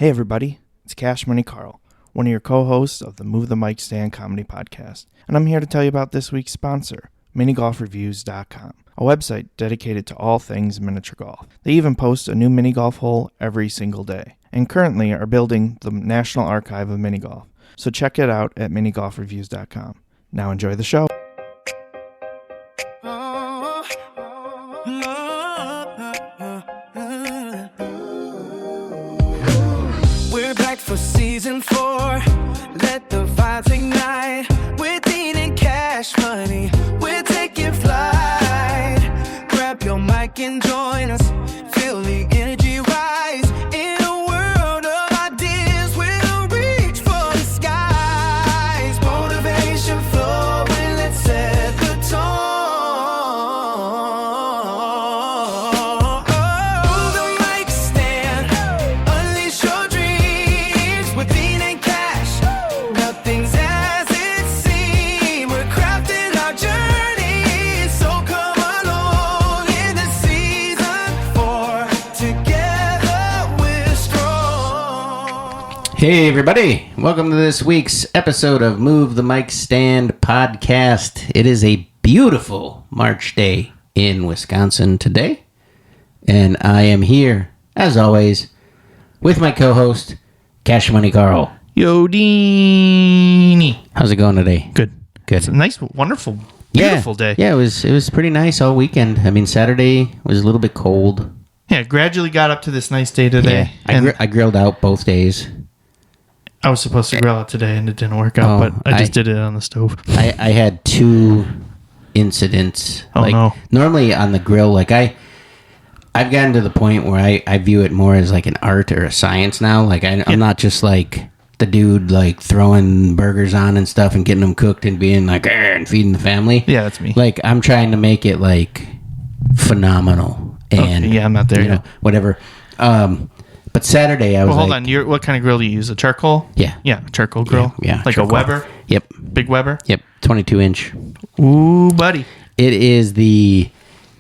Hey everybody, it's Cash Money Carl, one of your co-hosts of the Move the Mic Stand comedy podcast, and I'm here to tell you about this week's sponsor, minigolfreviews.com, a website dedicated to all things miniature golf. They even post a new mini golf hole every single day, and currently are building the National Archive of Mini Golf, so check it out at minigolfreviews.com. Now enjoy the show. For season 4, let the vibes ignite. We're Dean and Cash Money, we're taking flight. Grab your mic and join us, feel the energy rise. In a world of ideas, we'll reach for the skies. Motivation flowing, let's set the tone. Move the mic stand, unleash your dreams. With Dean and Cash, nothing's as it seems. We're crafting our journey, so come along in the season 4. Together we're strong. Hey everybody, welcome to this week's episode of Move the Mic Stand podcast. It is a beautiful March day in Wisconsin today, and I am here, as always, with my co-host, Cash Money Carl. Yo, Deanie. How's it going today? Good. Good. It's a nice, wonderful, beautiful day. Yeah, it was pretty nice all weekend. I mean, Saturday was a little bit cold. Yeah, gradually got up to this nice day today. Yeah, I grilled out both days. I was supposed to grill out today and it didn't work out, but I just did it on the stove. I had 2 incidents. Oh, no. Normally on the grill, I've gotten to the point where I view it more as like an art or a science now. I'm not just like the dude throwing burgers on and stuff and getting them cooked and being and feeding the family. Yeah, that's me. I'm trying to make it phenomenal and yeah, I'm not there yet. Whatever. But Saturday I was hold on. What kind of grill do you use? A charcoal? Yeah. Yeah, charcoal grill. Yeah. Like charcoal. a Weber? Yep. Big Weber? Yep. 22-inch. Ooh, buddy. It is the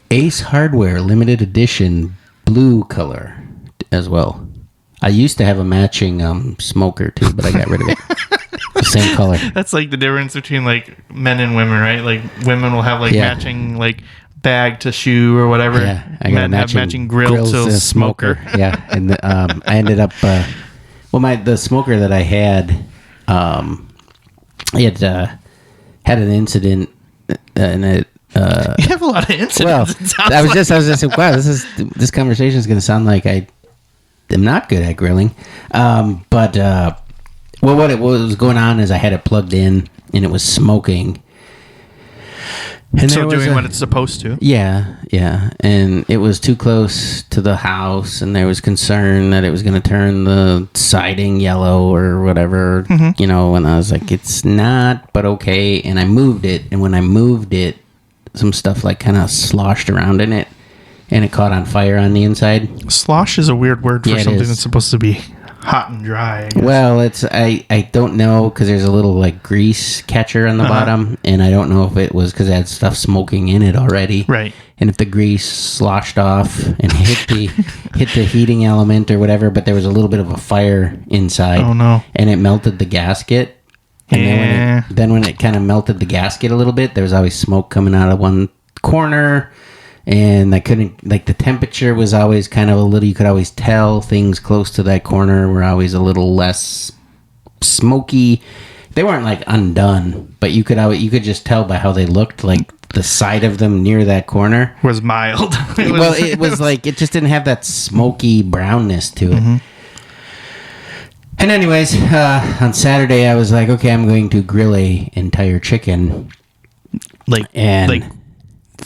Ace Hardware limited edition blue color as well. I used to have a matching smoker too, but I got rid of it. The same color. That's like the difference between men and women, right? Like women will have matching bag to shoe or whatever. Yeah, I got men have matching grill to smoker. Yeah, and I ended up. The smoker that I had, it had an incident, and it. You have a lot of incidents. Well, I was just saying, wow, this conversation is going to sound like I am not good at grilling. What was going on is I had it plugged in and it was smoking. And so doing what it's supposed to. Yeah. And it was too close to the house, and there was concern that it was going to turn the siding yellow or whatever, and I was like, it's not, but okay. And I moved it, and when I moved it, some stuff kind of sloshed around in it, and it caught on fire on the inside. Slosh is a weird word for something that's supposed to be hot and dry, I guess. Well, I don't know, because there's a little grease catcher on the bottom, and I don't know if it was because it had stuff smoking in it already, right? And if the grease sloshed off and hit the heating element or whatever, but there was a little bit of a fire inside. Oh no! And it melted the gasket. And then when it kind of melted the gasket a little bit, there was always smoke coming out of one corner. And I couldn't, the temperature was always kind of a little, you could always tell things close to that corner were always a little less smoky. They weren't undone, but you could just tell by how they looked, the side of them near that corner was mild. It was it just didn't have that smoky brownness to it. Mm-hmm. And anyways, on Saturday I was like, okay, I'm going to grill a entire chicken.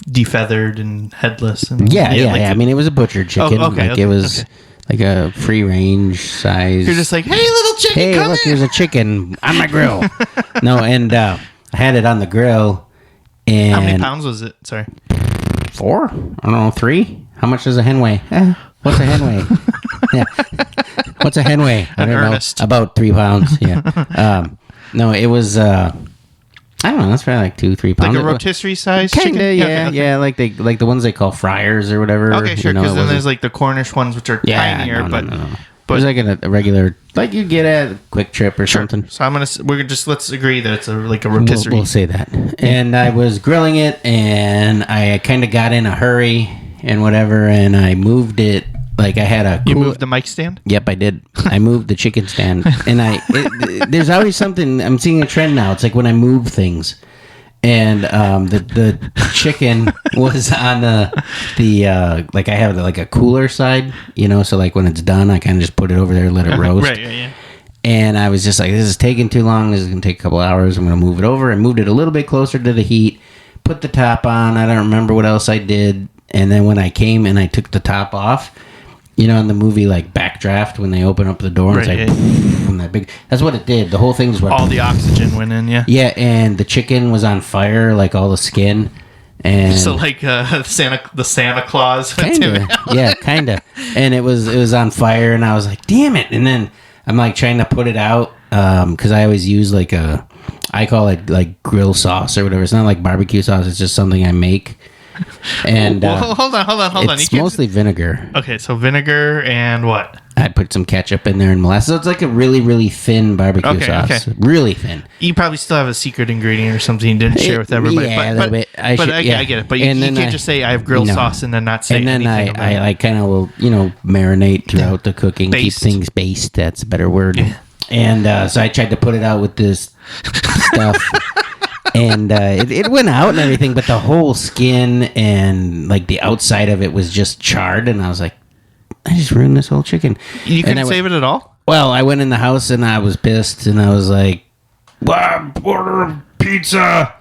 Defeathered and headless. And, yeah. I mean, it was a butchered chicken. It was like a free range size. You're just like, hey, little chicken, hey, come look, here. Here's a chicken on my grill. No, and I had it on the grill. And how many pounds was it? Sorry. 4? I don't know, 3? How much does a hen weigh? What's a hen weigh? Yeah. What's a hen weigh? I don't know. About 3 pounds. Yeah. No, it was. I don't know. That's probably 2-3 pounds. Like a rotisserie size Kinda, chicken? Yeah, okay. Yeah. Like the ones they call fryers or whatever. Okay, sure. Because then there's the Cornish ones, which are tinier. No. It was like a regular, like you get at a Quick Trip or something. So let's agree that it's like a rotisserie. We'll say that. And I was grilling it, and I kind of got in a hurry and whatever, and I moved it. Like I had a. You moved the mic stand? Yep, I did. I moved the chicken stand, and there's always something. I'm seeing a trend now. It's like when I move things. And the chicken was on the like I have like a cooler side, so like when it's done, I kind of just put it over there and let it roast. Right, yeah. And I was just like, this is taking too long. This is going to take a couple hours. I'm going to move it over. I moved it a little bit closer to the heat, put the top on. I don't remember what else I did. And then when I came and I took the top off, in the movie like Backdraft, when they open up the door, and it's like, and that big. That's what it did. The whole thing just went. All the oxygen went in, yeah. Yeah, and the chicken was on fire, like all the skin, and so like the Santa Claus. Kinda, yeah, kinda. And it was on fire, and I was like, damn it! And then I'm like trying to put it out because I always use like I call it like grill sauce or whatever. It's not like barbecue sauce. It's just something I make. And well, hold on. It's mostly vinegar. Okay, so vinegar and what? I put some ketchup in there and molasses. So it's like a really, really thin barbecue sauce. Okay. Really thin. You probably still have a secret ingredient or something you didn't share with everybody. Yeah, a little bit. I get it. But you can't just say I have grilled sauce and then not say anything. And then I kind of will, marinate throughout the cooking, keep things based. That's a better word. Yeah. And so I tried to put it out with this stuff. And it went out and everything, but the whole skin and like the outside of it was just charred. And I was like, I just ruined this whole chicken. You couldn't save it at all? Well, I went in the house and I was pissed. And I was like, well, order a pizza.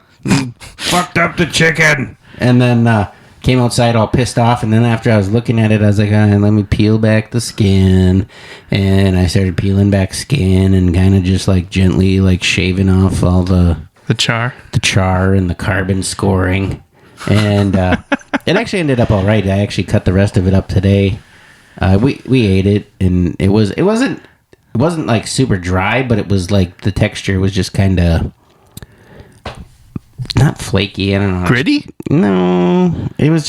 Fucked up the chicken. And then came outside all pissed off. And then after I was looking at it, I was like, let me peel back the skin. And I started peeling back skin and kind of just like gently like shaving off all the char and the carbon scoring, and it actually ended up all right. I actually cut the rest of it up today. We ate it, and it wasn't like super dry, but it was like the texture was just kind of not flaky. I don't know. Gritty? No, it was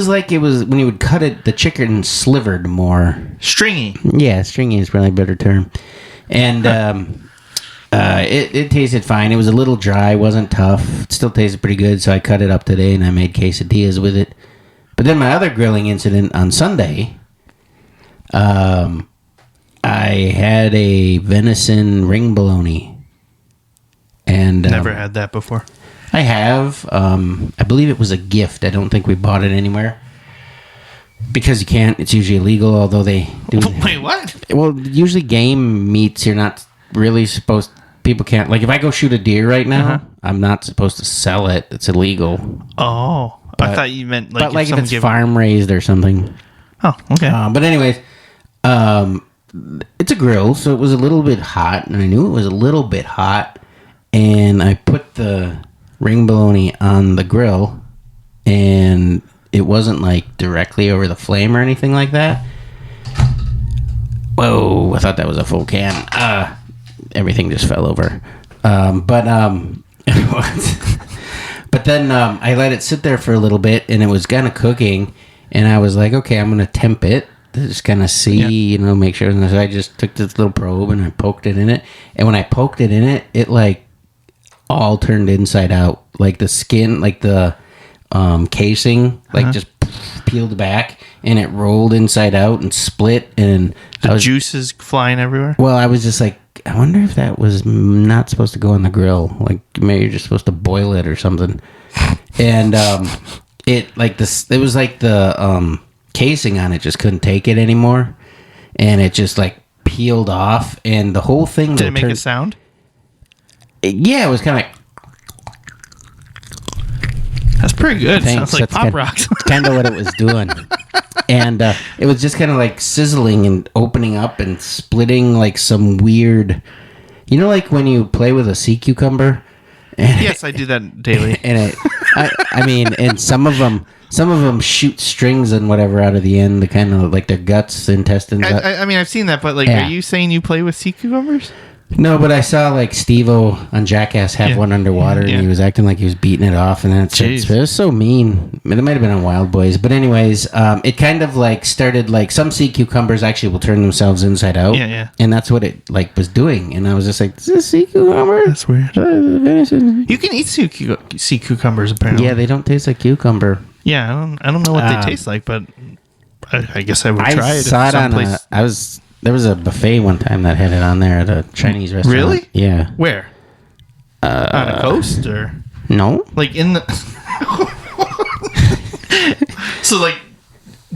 like when you would cut it, the chicken slivered more. Stringy. Yeah, stringy is probably a better term, and. It tasted fine. It was a little dry, wasn't tough. It still tasted pretty good, so I cut it up today and I made quesadillas with it. But then my other grilling incident on Sunday, I had a venison ring bologna. And never had that before. I have. I believe it was a gift. I don't think we bought it anywhere. Because you can't. It's usually illegal, although they do. Wait, what? Well, usually game meats, you're not really supposed. People can't, like if I go shoot a deer right now, I'm not supposed to sell it. It's illegal. Oh, I thought you meant like, if it's farm raised or something. Oh, okay. But anyways, it's a grill, so it was a little bit hot, and I knew it was a little bit hot, and I put the ring bologna on the grill, and it wasn't like directly over the flame or anything like that. Whoa, I thought that was a full can. Everything just fell over. But then I let it sit there for a little bit, and it was kind of cooking, and I was like, okay, I'm going to temp it to just kind of see, make sure. And so I just took this little probe, and I poked it in it. And when I poked it in it, it like all turned inside out. Like the skin, like the casing, like just peeled back, and it rolled inside out and split. And the juices flying everywhere? Well, I was just like, I wonder if that was not supposed to go on the grill. Like maybe you're just supposed to boil it or something. And it like this. It was like the casing on it just couldn't take it anymore, and it just like peeled off, and the whole thing. Did it make a sound? Yeah, it was kind of. That's pretty good. Thanks. Sounds like Pop Rocks. That's kind of what it was doing. And it was just kind of like sizzling and opening up and splitting like some weird, like when you play with a sea cucumber. Yes, I do that daily. And I mean, and some of them shoot strings and whatever out of the end, the kind of like their guts, intestines. I mean, I've seen that, but like, Are you saying you play with sea cucumbers? No, but I saw like Steve-O on Jackass have one underwater, and he was acting like he was beating it off, and then it was so mean. It might have been on Wild Boys, but anyways, it kind of like started like some sea cucumbers actually will turn themselves inside out, and that's what it like was doing, and I was just like, "Is this sea cucumber? That's weird." You can eat sea cucumbers apparently. Yeah, they don't taste like cucumber. Yeah, I don't know what they taste like, but I guess I would try it. Saw it on there was a buffet one time that had it on there at a Chinese restaurant. Really? Yeah. Where? On a coast or? No. Like in the... So like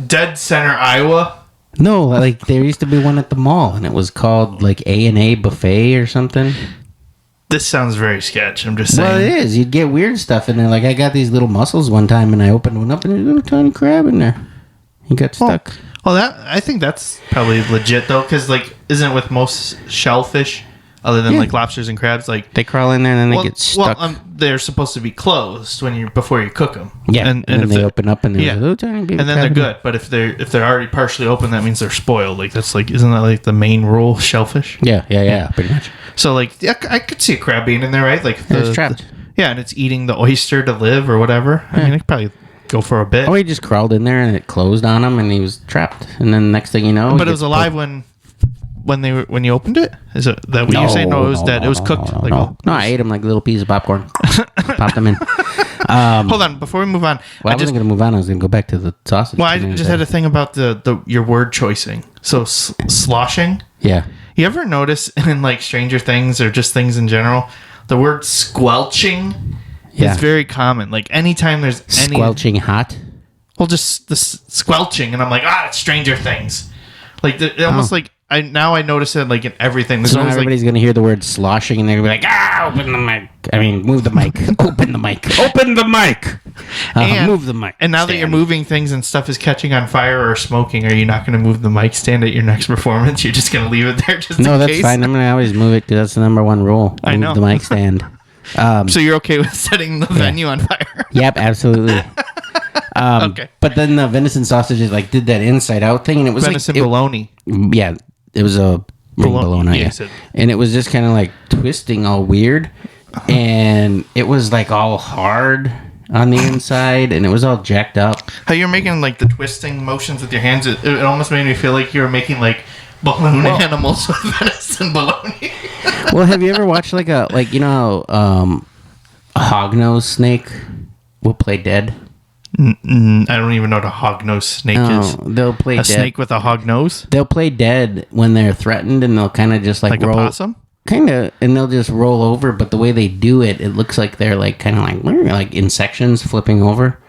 dead center Iowa? No, like there used to be one at the mall and it was called like A&A Buffet or something. This sounds very sketch. I'm just saying. Well, it is. You'd get weird stuff in there. Like I got these little mussels one time and I opened one up and there's a little tiny crab in there. He got stuck. Well, I think that's probably legit though, because like, isn't it with most shellfish, other than like lobsters and crabs, like they crawl in there and then they get stuck. Well, they're supposed to be closed before you cook them. Yeah, and then they open up and there's a little tiny baby. And then they're good. But if they're already partially open, that means they're spoiled. Like that's like, isn't that like the main rule? Shellfish. Yeah, pretty much. So like, I could see a crab being in there, right? Like it's trapped. And it's eating the oyster to live or whatever. I mean, it could probably go for a bit. Oh, he just crawled in there and it closed on him and he was trapped. And then next thing you know, but it was alive when you opened it. Is it that what you're saying? No, it was dead. It was cooked. No, I ate them like little pieces of popcorn. Popped them in. Hold on, before we move on. Well, I wasn't going to move on. I was going to go back to the sausage. Well, I just had a thing about your word choicing. So sloshing. Yeah. You ever notice in like Stranger Things or just things in general, the word squelching is very common. Like anytime there's any squelching hot. Well, just the squelching, and I'm like, it's Stranger Things. Like almost like I notice it like in everything. So now everybody's going to hear the word sloshing and they're going to be like, open the mic. I mean, move the mic. Open the mic. Open the mic. Move the mic. And now that you're moving things and stuff is catching on fire or smoking, are you not going to move the mic stand at your next performance? You're just going to leave it there just in case? No, that's fine. I'm going to always move it because that's the number one rule. I know. Move the mic stand. So you're okay with setting the venue on fire? Yep, absolutely. Okay. But then the venison sausages like did that inside out thing, and it was venison bologna. Yeah, it was a bologna. Yeah. And it was just kind of like twisting all weird, and it was like all hard on the inside, and it was all jacked up. How you're making like the twisting motions with your hands? It almost made me feel like you were making like balloon animals with venison bologna. Well, have you ever watched a hognose snake will play dead? I don't even know what a hognose snake is. They'll play a dead. Snake with a hognose? They'll play dead when they're threatened, and they'll kind of just like roll. Like a possum? Kind of, and they'll just roll over, but the way they do it, it looks like they're like kind of like in sections flipping over.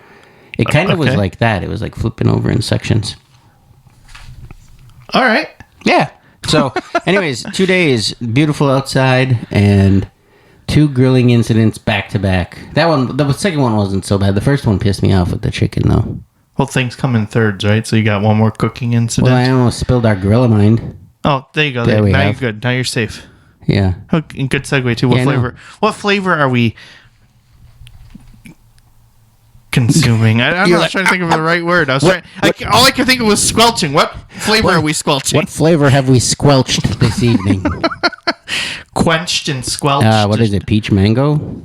It kind of was like that. It was like flipping over in sections. All right. Yeah. So, anyways, 2 days, beautiful outside, and 2 grilling incidents back to back. The second one wasn't so bad. The first one pissed me off with the chicken, though. Well, things come in thirds, right? So you got one more cooking incident. Well, I almost spilled our Grillamine. Oh, there you go. Now you're good. Now you're safe. Yeah. And good segue too. What flavor? What flavor are we consuming? I'm not trying to think of the right word. All I could think of was squelching. What flavor are we squelching? What flavor have we squelched this evening? Quenched and squelched. What is it? Peach mango?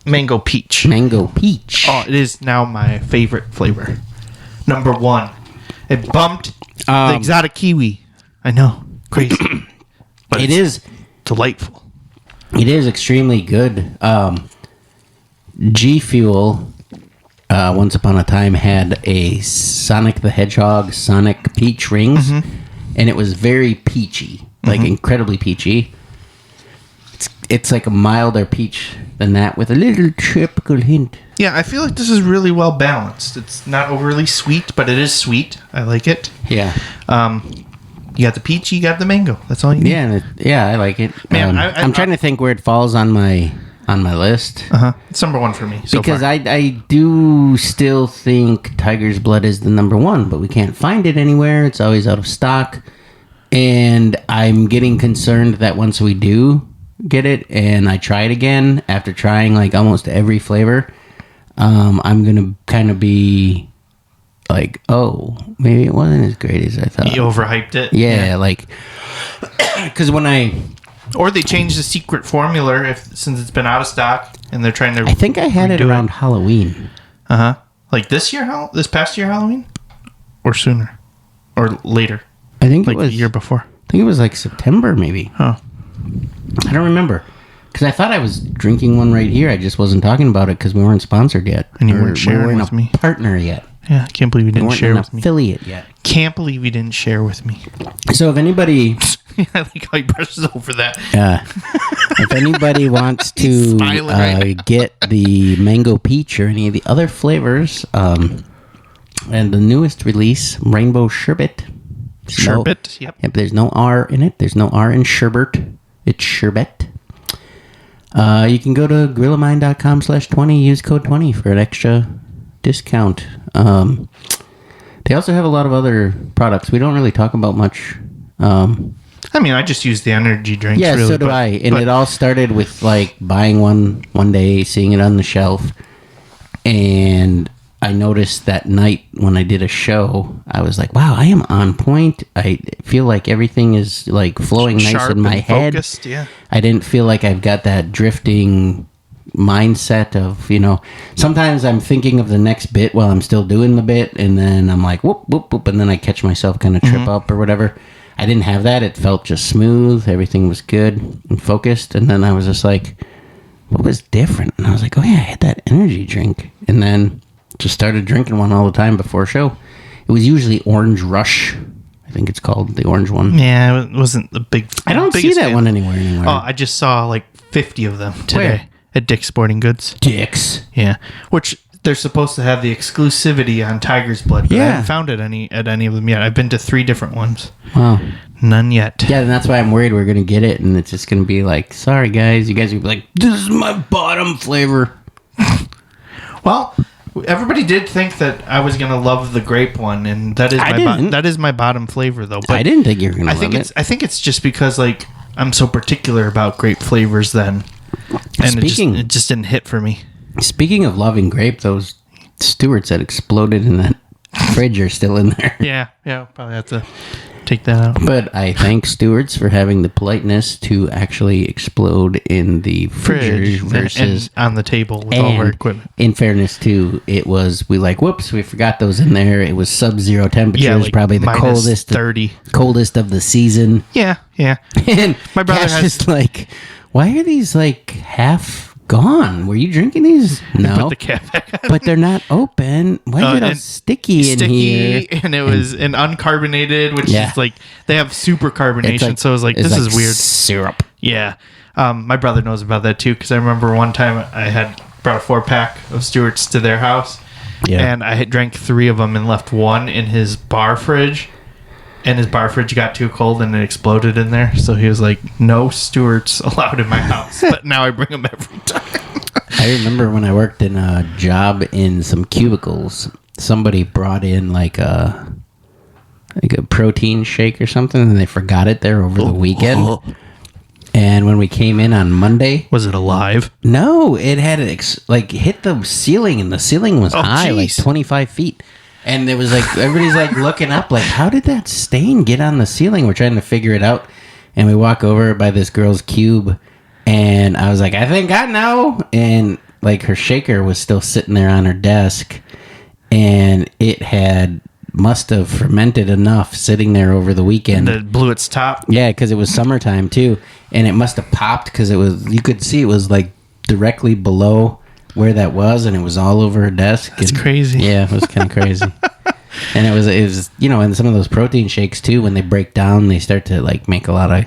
Mango peach. Mango peach. Oh, it is now my favorite flavor. Number 1. It bumped the exotic kiwi. I know. Crazy. But it is delightful. It is extremely good. G Fuel, once upon a time, had a Sonic the Hedgehog Sonic Peach Rings, and it was very peachy, like incredibly peachy. It's like a milder peach than that with a little tropical hint. Yeah, I feel like this is really well balanced. It's not overly sweet, but it is sweet. I like it. Yeah. You got the peach, you got the mango. That's all you need. Yeah, I like it. Man, I'm trying to think where it falls on my list. It's number 1 for me so because far. I do still think Tiger's Blood is the number 1, but we can't find it anywhere. It's always out of stock, and I'm getting concerned that once we do get it and I try it again after trying like almost every flavor, I'm gonna kind of be like, oh, maybe it wasn't as great as I thought. You overhyped it. Yeah. Like because when I Or they changed the secret formula since it's been out of stock and they're trying to. I think I had it around Halloween. Like this past year Halloween, or sooner, or later. I think like it was the year before. I think it was like September, maybe. Oh, I don't remember. Because I thought I was drinking one right here. I just wasn't talking about it because we weren't sponsored yet. And you weren't sharing we weren't with me. Partner yet. Yeah, I can't believe you didn't share with me. Affiliate yet. Can't believe you didn't share with me. So if anybody... I like how he brushes over that. If anybody wants to get the mango peach or any of the other flavors, and the newest release, Rainbow Sherbet. Sherbet, yep. There's no R in it. There's no R in sherbet. It's sherbet. You can go to grillamine.com/20, use code 20 for an extra discount. They also have a lot of other products. We don't really talk about much. I mean, I just use the energy drinks. Yeah, really, so do I. And it all started with like buying one day, seeing it on the shelf, and I noticed that night when I did a show, I was like, wow, I am on point. I feel like everything is like flowing nice in my head. Focused, yeah. I didn't feel like I've got that drifting mindset of, sometimes I'm thinking of the next bit while I'm still doing the bit, and then I'm like, whoop, whoop, whoop, and then I catch myself kind of trip up or whatever. I didn't have that. It felt just smooth. Everything was good and focused. And then I was just like, what was different? And I was like, oh yeah, I had that energy drink. And then just started drinking one all the time before show. It was usually Orange Rush. I think it's called the orange one. Yeah, it wasn't the big. I don't see that one anywhere. Oh, I just saw like 50 of them today. Where? At Dick's Sporting Goods. Dick's. Yeah, which they're supposed to have the exclusivity on Tiger's Blood, but I haven't found it at any of them yet. I've been to 3 different ones. Wow. None yet. Yeah, and that's why I'm worried we're going to get it, and it's just going to be like, sorry, guys. You guys will be like, this is my bottom flavor. Well, everybody did think that I was going to love the grape one, and that is my bottom flavor, though. But I didn't think you were going to love it. I think it's just because, like, I'm so particular about grape flavors then, and it just didn't hit for me. Speaking of loving grape, those Stewarts that exploded in that fridge are still in there. Yeah, probably have to take that out. But I thank Stewarts for having the politeness to actually explode in the fridge versus and on the table with all our equipment. In fairness, too, whoops, we forgot those in there. It was sub-zero temperatures, Yeah, probably the coldest 30. Coldest of the season. Yeah. And My brother Cash has is like, why are these like half gone? Were you drinking these? No. Put the cap back on. But they're not open. Why is it all sticky in here? And it was an uncarbonated, which is like, they have super carbonation. So I was like, this is weird. Syrup. Yeah. My brother knows about that too, because I remember one time I had brought a 4-pack of Stewart's to their house. Yeah. And I had drank 3 of them and left one in his bar fridge. And his bar fridge got too cold and it exploded in there. So he was like, no Stewart's allowed in my house. But now I bring them every time. I remember when I worked in a job in some cubicles, somebody brought in like a protein shake or something, and they forgot it there over the weekend. And when we came in on Monday... Was it alive? No, it had hit the ceiling, and the ceiling was high, like 25 feet. And there was like, everybody's like looking up, like, how did that stain get on the ceiling? We're trying to figure it out. And we walk over by this girl's cube, and I was like, I think I know. And like her shaker was still sitting there on her desk, and it must have fermented enough sitting there over the weekend. And it blew its top. Yeah, because it was summertime too. And it must have popped because you could see it was like directly below where that was, and it was all over her desk. It's crazy. Yeah, it was kind of crazy. And it was and some of those protein shakes too, when they break down, they start to like make a lot of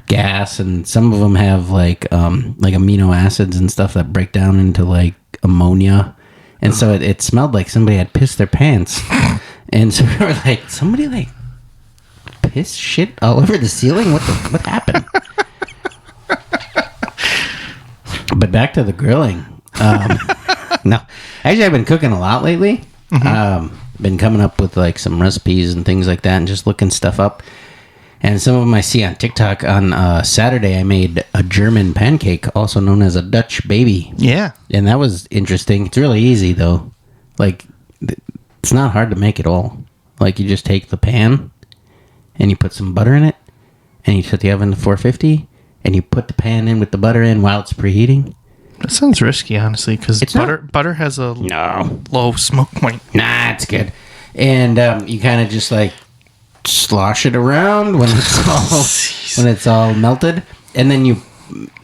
gas, and some of them have like amino acids and stuff that break down into like ammonia, and so it smelled like somebody had pissed their pants. And so we were like, somebody like pissed shit all over the ceiling? What happened? But back to the grilling. No, actually, I've been cooking a lot lately. Been coming up with like some recipes and things like that, and just looking stuff up. And some of them I see on TikTok. On Saturday, I made a German pancake, also known as a Dutch baby. Yeah, and that was interesting. It's really easy though. Like, it's not hard to make at all. Like, you just take the pan and you put some butter in it, and you set the oven to 450, and you put the pan in with the butter in while it's preheating. That sounds risky, honestly, because butter has a low smoke point. Nah, it's good. And you kind of just like slosh it around when it's all melted, and then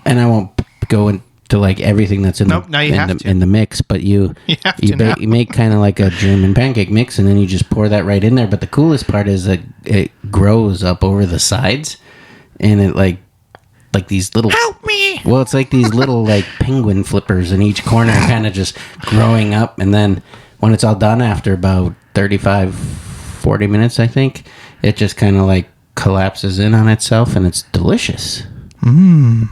I won't go into like everything that's in the mix, but you make kind of like a German pancake mix, and then you just pour that right in there. But the coolest part is that it grows up over the sides, and it like these little... Help me! Well, it's like these little, like, penguin flippers in each corner kind of just growing up. And then when it's all done after about 35, 40 minutes, I think, it just kind of, like, collapses in on itself, and it's delicious.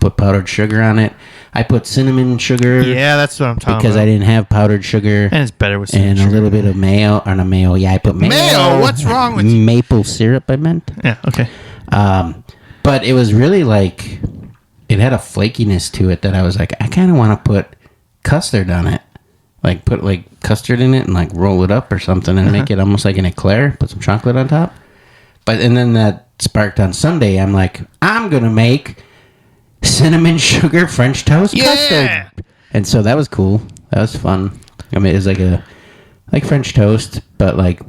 Put powdered sugar on it. I put cinnamon sugar. Yeah, that's what I'm talking about. Because I didn't have powdered sugar. And it's better with cinnamon sugar. And a little bit of mayo. Or not mayo. Yeah, I put mayo. Mayo? What's wrong with you? Maple syrup, I meant. Yeah, okay. But it was really like, it had a flakiness to it that I was like, I kind of want to put custard on it. Like, put like custard in it and like roll it up or something and make it almost like an eclair. Put some chocolate on top. And then that sparked on Sunday. I'm like, I'm going to make cinnamon sugar French toast custard. And so that was cool. That was fun. I mean, it was like French toast, but like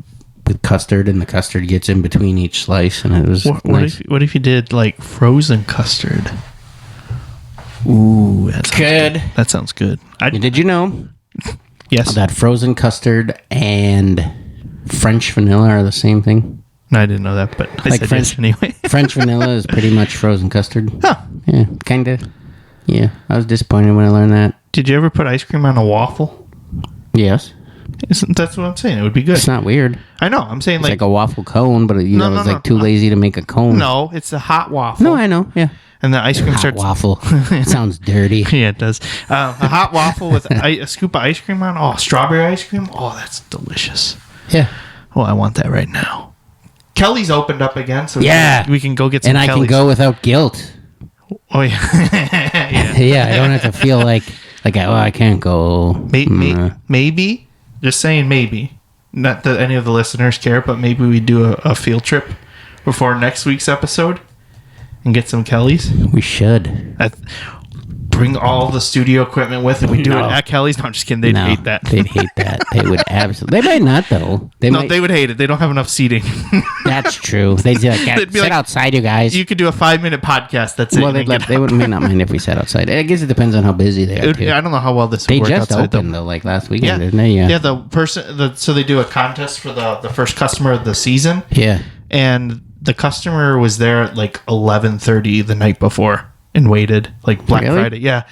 with custard, and the custard gets in between each slice, and it was nice. What if you did like frozen custard? Ooh, that sounds good. That sounds good. Did you know? Yes. That frozen custard and French vanilla are the same thing? No, I didn't know that, but I said French anyway. French vanilla is pretty much frozen custard. Huh. Yeah, kind of. Yeah, I was disappointed when I learned that. Did you ever put ice cream on a waffle? Yes. That's what I'm saying. It would be good. It's not weird. I know. I'm saying it's like a waffle cone, but it's too lazy to make a cone. No, it's a hot waffle. No, I know. Yeah. And the ice cream starts... waffle. It sounds dirty. Yeah, it does. A hot waffle with a scoop of ice cream on. Oh, strawberry ice cream. Oh, that's delicious. Yeah. Oh, I want that right now. Kelly's opened up again, so we can go get some Kelly's. And I can go without guilt. Oh, yeah. Yeah, I don't have to feel like I can't go. Maybe. Just saying maybe. Not that any of the listeners care, but maybe we do a field trip before next week's episode and get some Kelly's. We should. Bring all the studio equipment with it. We do it at Kelly's. No, I'm just kidding. They'd hate that. They'd hate that. They would absolutely. They might not, though. They would hate it. They don't have enough seating. That's true. They'd be like, sit outside, you guys. You could do a 5-minute podcast. That's it. Well, they may not mind if we sat outside. I guess it depends on how busy they are, too. I don't know how well this would work outside. They just opened, though, like last weekend, didn't they? Yeah, so they do a contest for the first customer of the season. Yeah. And the customer was there at like 11:30 the night before and waited, like Black Friday. Yeah.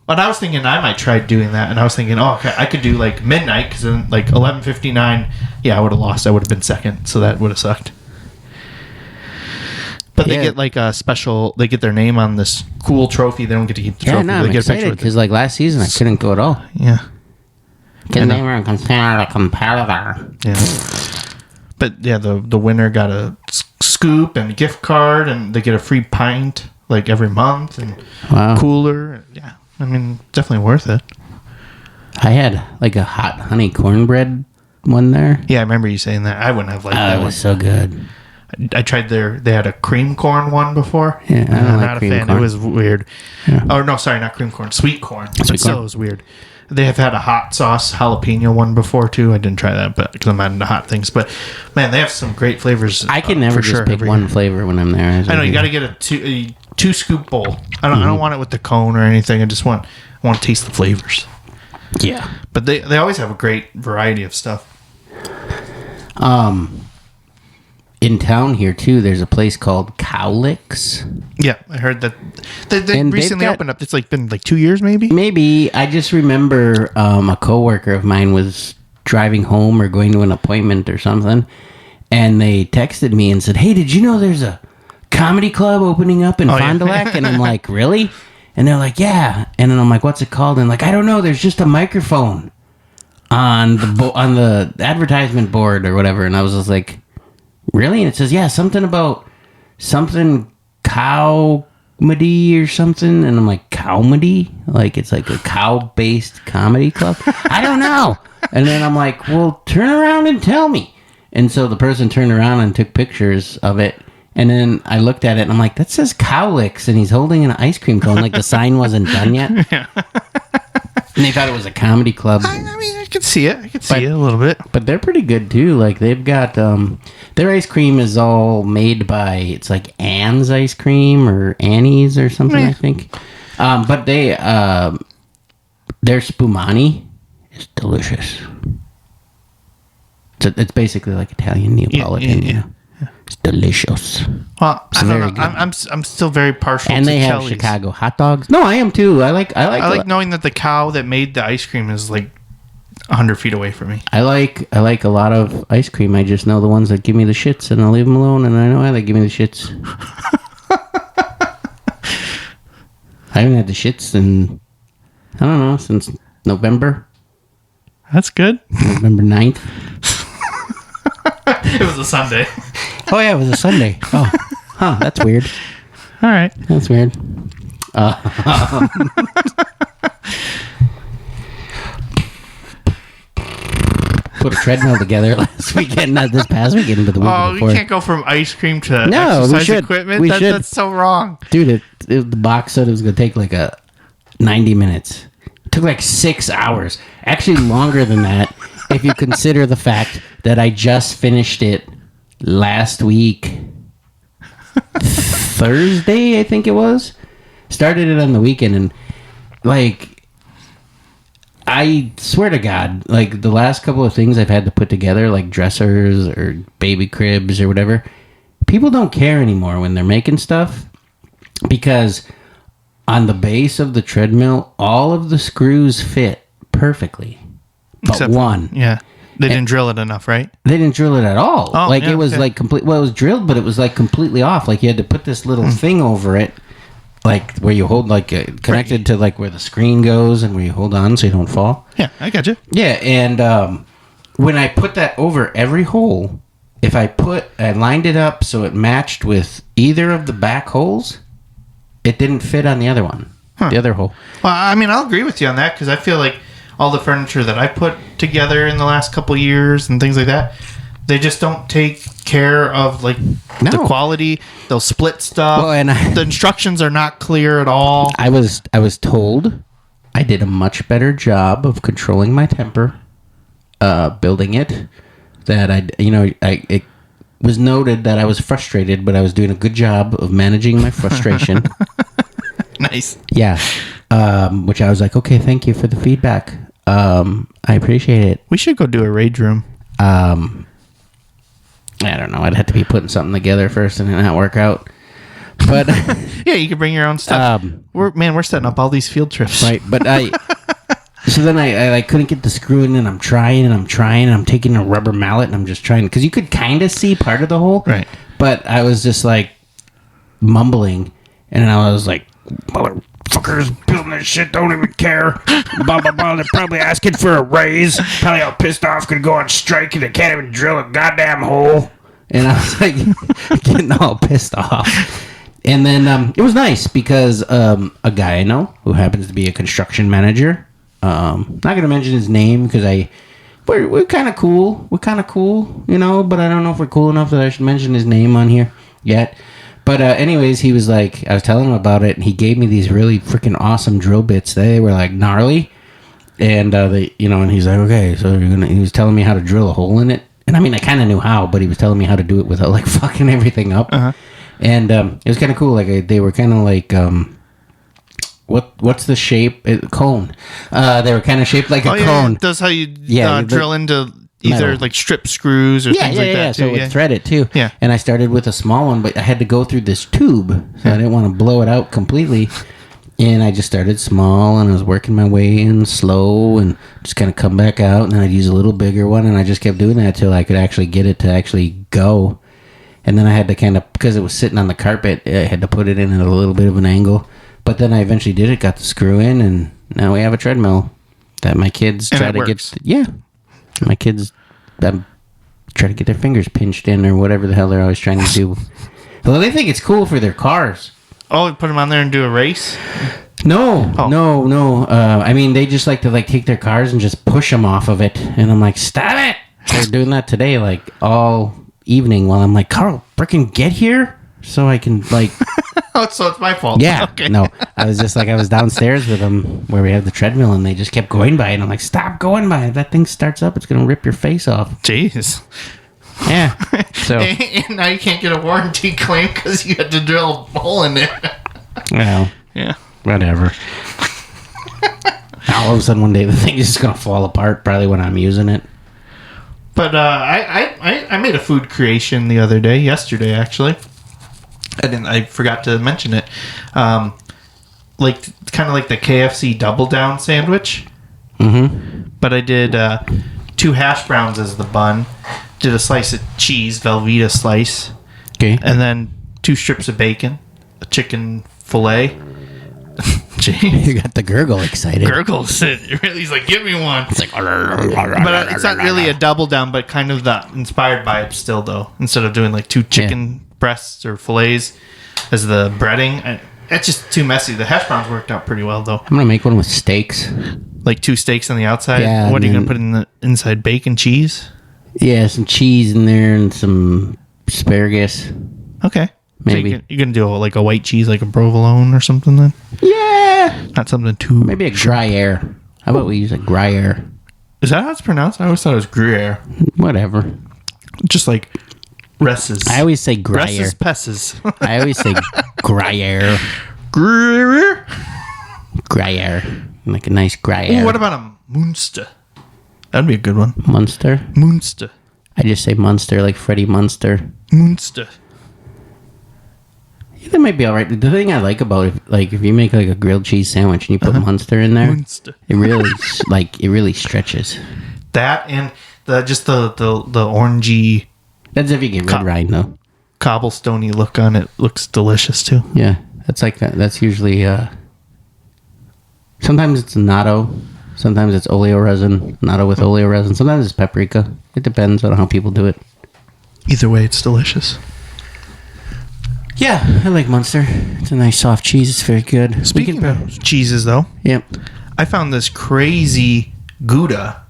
But I was thinking I might try doing that, and I was thinking, okay, I could do like midnight, because then like 11:59, I would have lost. I would have been second, so that would have sucked. But they get like a special. They get their name on this cool trophy. They don't get to keep the trophy. No, I'm excited because like last season I couldn't go at all. Yeah. Because they were a competitor. Yeah. But yeah, the winner got a scoop and a gift card, and they get a free pint like every month, and cooler. Yeah. I mean, definitely worth it. I had like a hot honey cornbread one there. Yeah, I remember you saying that. I wouldn't have liked that. It was so good. I tried they had a cream corn one before. Yeah, I'm not a fan. Corn. It was weird. Yeah. Oh, no, sorry, not cream corn. Sweet corn. Still, it was weird. They have had a hot sauce jalapeno one before, too. I didn't try that, but because I'm not into hot things. But, man, they have some great flavors. I can never just pick one flavor when I'm there. I know, you got to get a two scoop bowl. I don't want it with the cone or anything. I just want to taste the flavors. Yeah. But they always have a great variety of stuff. In town here too, there's a place called Cowlicks. Yeah, I heard that they recently opened up. It's like been like 2 years, maybe. Maybe. I just remember a coworker of mine was driving home or going to an appointment or something, and they texted me and said, "Hey, did you know there's a comedy club opening up in Fond du Lac?" And I'm like, "Really?" And they're like, "Yeah." And then I'm like, "What's it called?" And like, "I don't know. There's just a microphone on the advertisement board or whatever." And I was just like, "Really?" And it says, "Yeah, something about something cow-medy or something." And I'm like, "Cow-medy?" Like it's like a cow-based comedy club? I don't know. And then I'm like, "Well, turn around and tell me." And so the person turned around and took pictures of it. And then I looked at it and I'm like, that says Cowlicks, and he's holding an ice cream cone like the sign wasn't done yet. Yeah. And they thought it was a comedy club. I mean, I could see it. I could see it a little bit. But they're pretty good too. Like they've got their ice cream is all made by, it's like Anne's ice cream or Annie's or something, I think. But their spumani is delicious. So it's basically like Italian Neapolitan. Yeah. It's delicious. Well, I don't know. I'm still very partial and to they have Kelly's. Chicago hot dogs. No, I am too. I like knowing that the cow that made the ice cream is like 100 feet away from me. I like a lot of ice cream. I just know the ones that give me the shits, and I'll leave them alone. And I know why they give me the shits. I haven't had the shits in, I don't know, since November. That's good. November 9th. It was a Sunday. Oh, yeah, it was a Sunday. Oh, huh, that's weird. All right. That's weird. Put a treadmill together last weekend, not this past weekend, but the weekend before. You can't go from ice cream to exercise equipment. That's so wrong. Dude, the box said it was going to take like 90 minutes. It took like 6 hours. Actually, longer than that, if you consider the fact that I just finished it last week. Thursday, I think it was. Started it on the weekend, and like, I swear to God, like the last couple of things I've had to put together, like dressers or baby cribs or whatever, people don't care anymore when they're making stuff, because on the base of the treadmill, all of the screws fit perfectly, but except one. Yeah. They didn't drill it enough, right? They didn't drill it at all. Oh, like, yeah, it was like complete. Well, it was drilled, but it was like completely off. Like, you had to put this little thing over it, like where you hold, like connected to like where the screen goes and where you hold on so you don't fall. Yeah, I got you. Yeah, and when I put that over every hole, if I lined it up so it matched with either of the back holes, it didn't fit on the other one, the other hole. Well, I mean, I'll agree with you on that, because I feel like all the furniture that I put together in the last couple of years and things like that, they just don't take care of like the quality. They'll split stuff. Well, and the instructions are not clear at all. I was told I did a much better job of controlling my temper, building it. That it was noted that I was frustrated, but I was doing a good job of managing my frustration. Nice. Yeah. Which I was like, okay, thank you for the feedback. I appreciate it. We should go do a rage room. I don't know. I'd have to be putting something together first and then not work out. But yeah, you could bring your own stuff. We're setting up all these field trips. Right, but so then I like couldn't get the screw in, and I'm trying, and I'm taking a rubber mallet, and I'm just trying, because you could kind of see part of the hole. Right. But I was just like mumbling, and I was like, motherfuckers building this shit don't even care. Blah, blah, blah. They're probably asking for a raise. Probably all pissed off, gonna go on strike, and they can't even drill a goddamn hole. And I was like getting all pissed off. And then it was nice because a guy I know who happens to be a construction manager, not going to mention his name because we're kind of cool. We're kind of cool, but I don't know if we're cool enough that I should mention his name on here yet. But anyways, he was like, I was telling him about it, and he gave me these really freaking awesome drill bits. They were like gnarly. And and he's like, okay, so he was telling me how to drill a hole in it. And I mean, I kind of knew how, but he was telling me how to do it without like fucking everything up. Uh-huh. And it was kind of cool. Like they were kind of like, what's the shape? Cone. They were kind of shaped like a cone. Yeah. That's how you drill into either metal. Like strip screws or things like that. Yeah. So it would thread it too. Yeah. And I started with a small one, but I had to go through this tube, so I didn't want to blow it out completely. And I just started small, and I was working my way in slow, and just kind of come back out, and then I'd use a little bigger one, and I just kept doing that till I could actually get it to actually go. And then I had to kind of, because it was sitting on the carpet, I had to put it in at a little bit of an angle. But then I eventually did it, got the screw in, and now we have a treadmill that my kids try to get. Yeah. My kids try to get their fingers pinched in or whatever the hell they're always trying to do. Well, they think it's cool for their cars. Oh, put them on there and do a race? No. I mean, they just like to take their cars and just push them off of it. And I'm like, stop it. They're doing that today, like all evening while I'm like, Carl, frickin' get here. so I can like. Oh, so it's my fault. Yeah. Okay. No, I was just like, I was downstairs with them where we have the treadmill, and they just kept going by, and I'm like, stop going by. If that thing starts up, it's gonna rip your face off. Jeez. Yeah. So and now you can't get a warranty claim because you had to drill a hole in there. well, Yeah. whatever. All of a sudden, one day the thing is just gonna fall apart. Probably when I'm using it. But I made a food creation the other day, yesterday actually. I forgot to mention it. Like kind of like the KFC Double Down sandwich. Mm-hmm. But I did 2 hash browns as the bun. Did a slice of cheese, Velveeta slice. Okay. And then 2 strips of bacon, a chicken fillet. You got the gurgle excited. Gurgles. He's like, give me one. It's like, But it's not really a double down, but kind of the inspired by it still, though. Instead of doing like 2 chicken breasts or fillets as the breading, it's just too messy. The hash browns worked out pretty well, though. I'm gonna make one with steaks. Like 2 steaks on the outside. Yeah, What are you gonna put in the inside? Bacon, cheese. Yeah, some cheese in there and some asparagus. Okay. Maybe. So you're gonna do like a white cheese, like a provolone or something then? Yeah. Not something too. Maybe a Gruyere. How about we use a Gruyere? Is that how it's pronounced? I always thought it was Gruyere. Whatever. Just like Resses. I always say Gruyere. Resses Pesses. I always say Gruyere. Gruyere. Gruyere. Like a nice Gruyere. Ooh, what about a Munster? That'd be a good one. Munster? Munster. I just say Munster like Freddie Munster. Munster. Yeah, that might be all right. The thing I like about it, like if you make like a grilled cheese sandwich and you put Munster in there, Munster. it really it really stretches. That and the orangey That's if you get red rind though. cobblestoney look on it looks delicious too. Yeah, that's like that. That's usually sometimes it's natto, sometimes it's oleo resin, natto with oleo resin. Sometimes it's paprika. It depends on how people do it. Either way, it's delicious. Yeah, I like Munster. It's a nice soft cheese. It's very good. Speaking of cheeses, though, yep, I found this crazy Gouda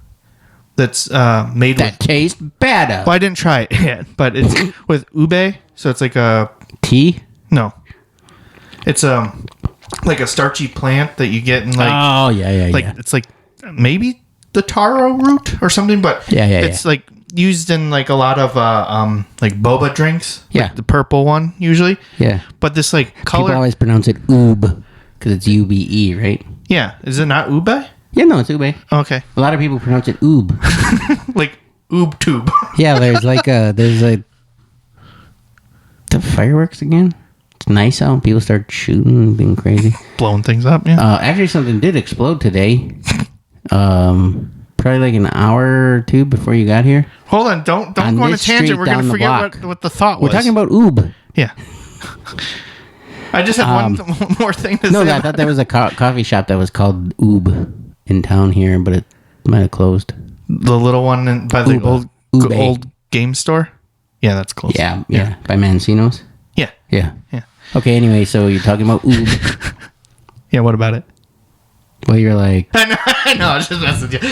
that's made that with. tastes bad. Well, I didn't try it yet, but it's with ube, so it's like a Tea? no. It's like a starchy plant that you get in like Oh yeah. it's like maybe the taro root or something, but it's like used in like a lot of like boba drinks. Yeah. Like the purple one usually. Yeah. But this like color. People always pronounce it oob because it's ube, right? Yeah. Is it not ube? Yeah, no, it's ube. Okay. A lot of people pronounce it oob. Like oob tube. Yeah, there's the fireworks again. It's nice out. People start shooting and being crazy. Blowing things up. Yeah. Actually, something did explode today. Probably like an hour or 2 before you got here. Hold on. Don't go on a this tangent. street We're gonna down the forget block. what the thought was. We're talking about oob. Yeah. I just had one more thing to No, say. I thought there was a coffee shop that was called Oob in town here, but it might have closed. The little one by the Ube. old game store. Yeah, that's close. Yeah. By Mancino's. Yeah. Yeah. Yeah. Okay, anyway, so you're talking about Oob. Yeah. What about it? Well, you're like... I know. I was just messing with you.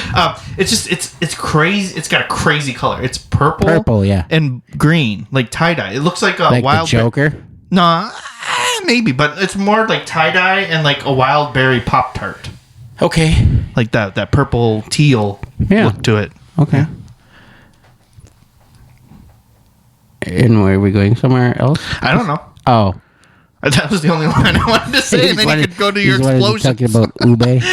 It's crazy. It's got a crazy color. It's purple. Purple, yeah. And green, like tie dye. It looks like a like wild the Joker? No, maybe, but it's more like tie dye and like a wild berry Pop Tart. Okay. Like that purple teal look to it. Okay. And where are we going? Somewhere else? I don't know. Oh. That was the only line I wanted to say, and then you could go to your explosion. Talking about ube?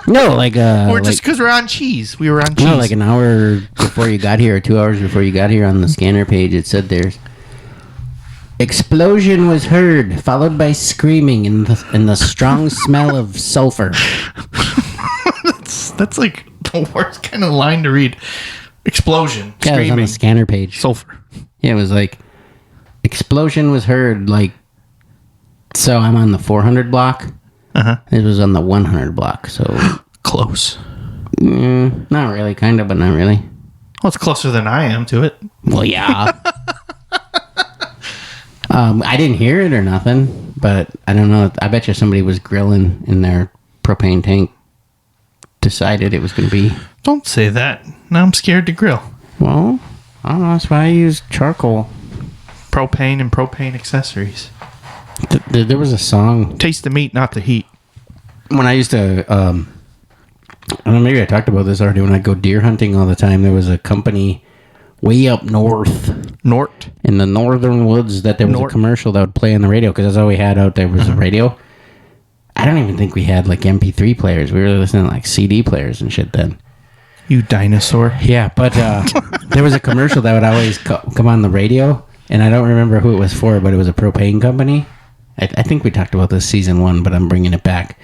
No, like Or just because we're on cheese. We were on cheese. No, like an hour before you got here, or 2 hours before you got here on the scanner page, it said there's explosion was heard, followed by screaming and the strong smell of sulfur. That's like the worst kind of line to read. Explosion. Yeah, it was on Screaming. the scanner page. Sulfur. Yeah, it was like explosion was heard, like, so I'm on the 400 block. Uh-huh. It was on the 100 block, so Close. not really, kind of, but not really. Well, it's closer than I am to it. Well, yeah. I didn't hear it or nothing, but I don't know. I bet you somebody was grilling in their propane tank, decided it was going to be. Don't say that. Now I'm scared to grill. Well, I don't know. That's why I use charcoal. Propane and propane accessories. There was a song. Taste the meat, not the heat. When I used to, I don't know, maybe I talked about this already. When I go deer hunting all the time, there was a company way up north. Nort. In the northern woods that there was a commercial that would play on the radio, because that's all we had out there was a radio. I don't even think we had like MP3 players. We were listening to like CD players and shit then. You dinosaur. Yeah, but there was a commercial that would always come on the radio, and I don't remember who it was for, but it was a propane company. I think we talked about this season 1, but I'm bringing it back.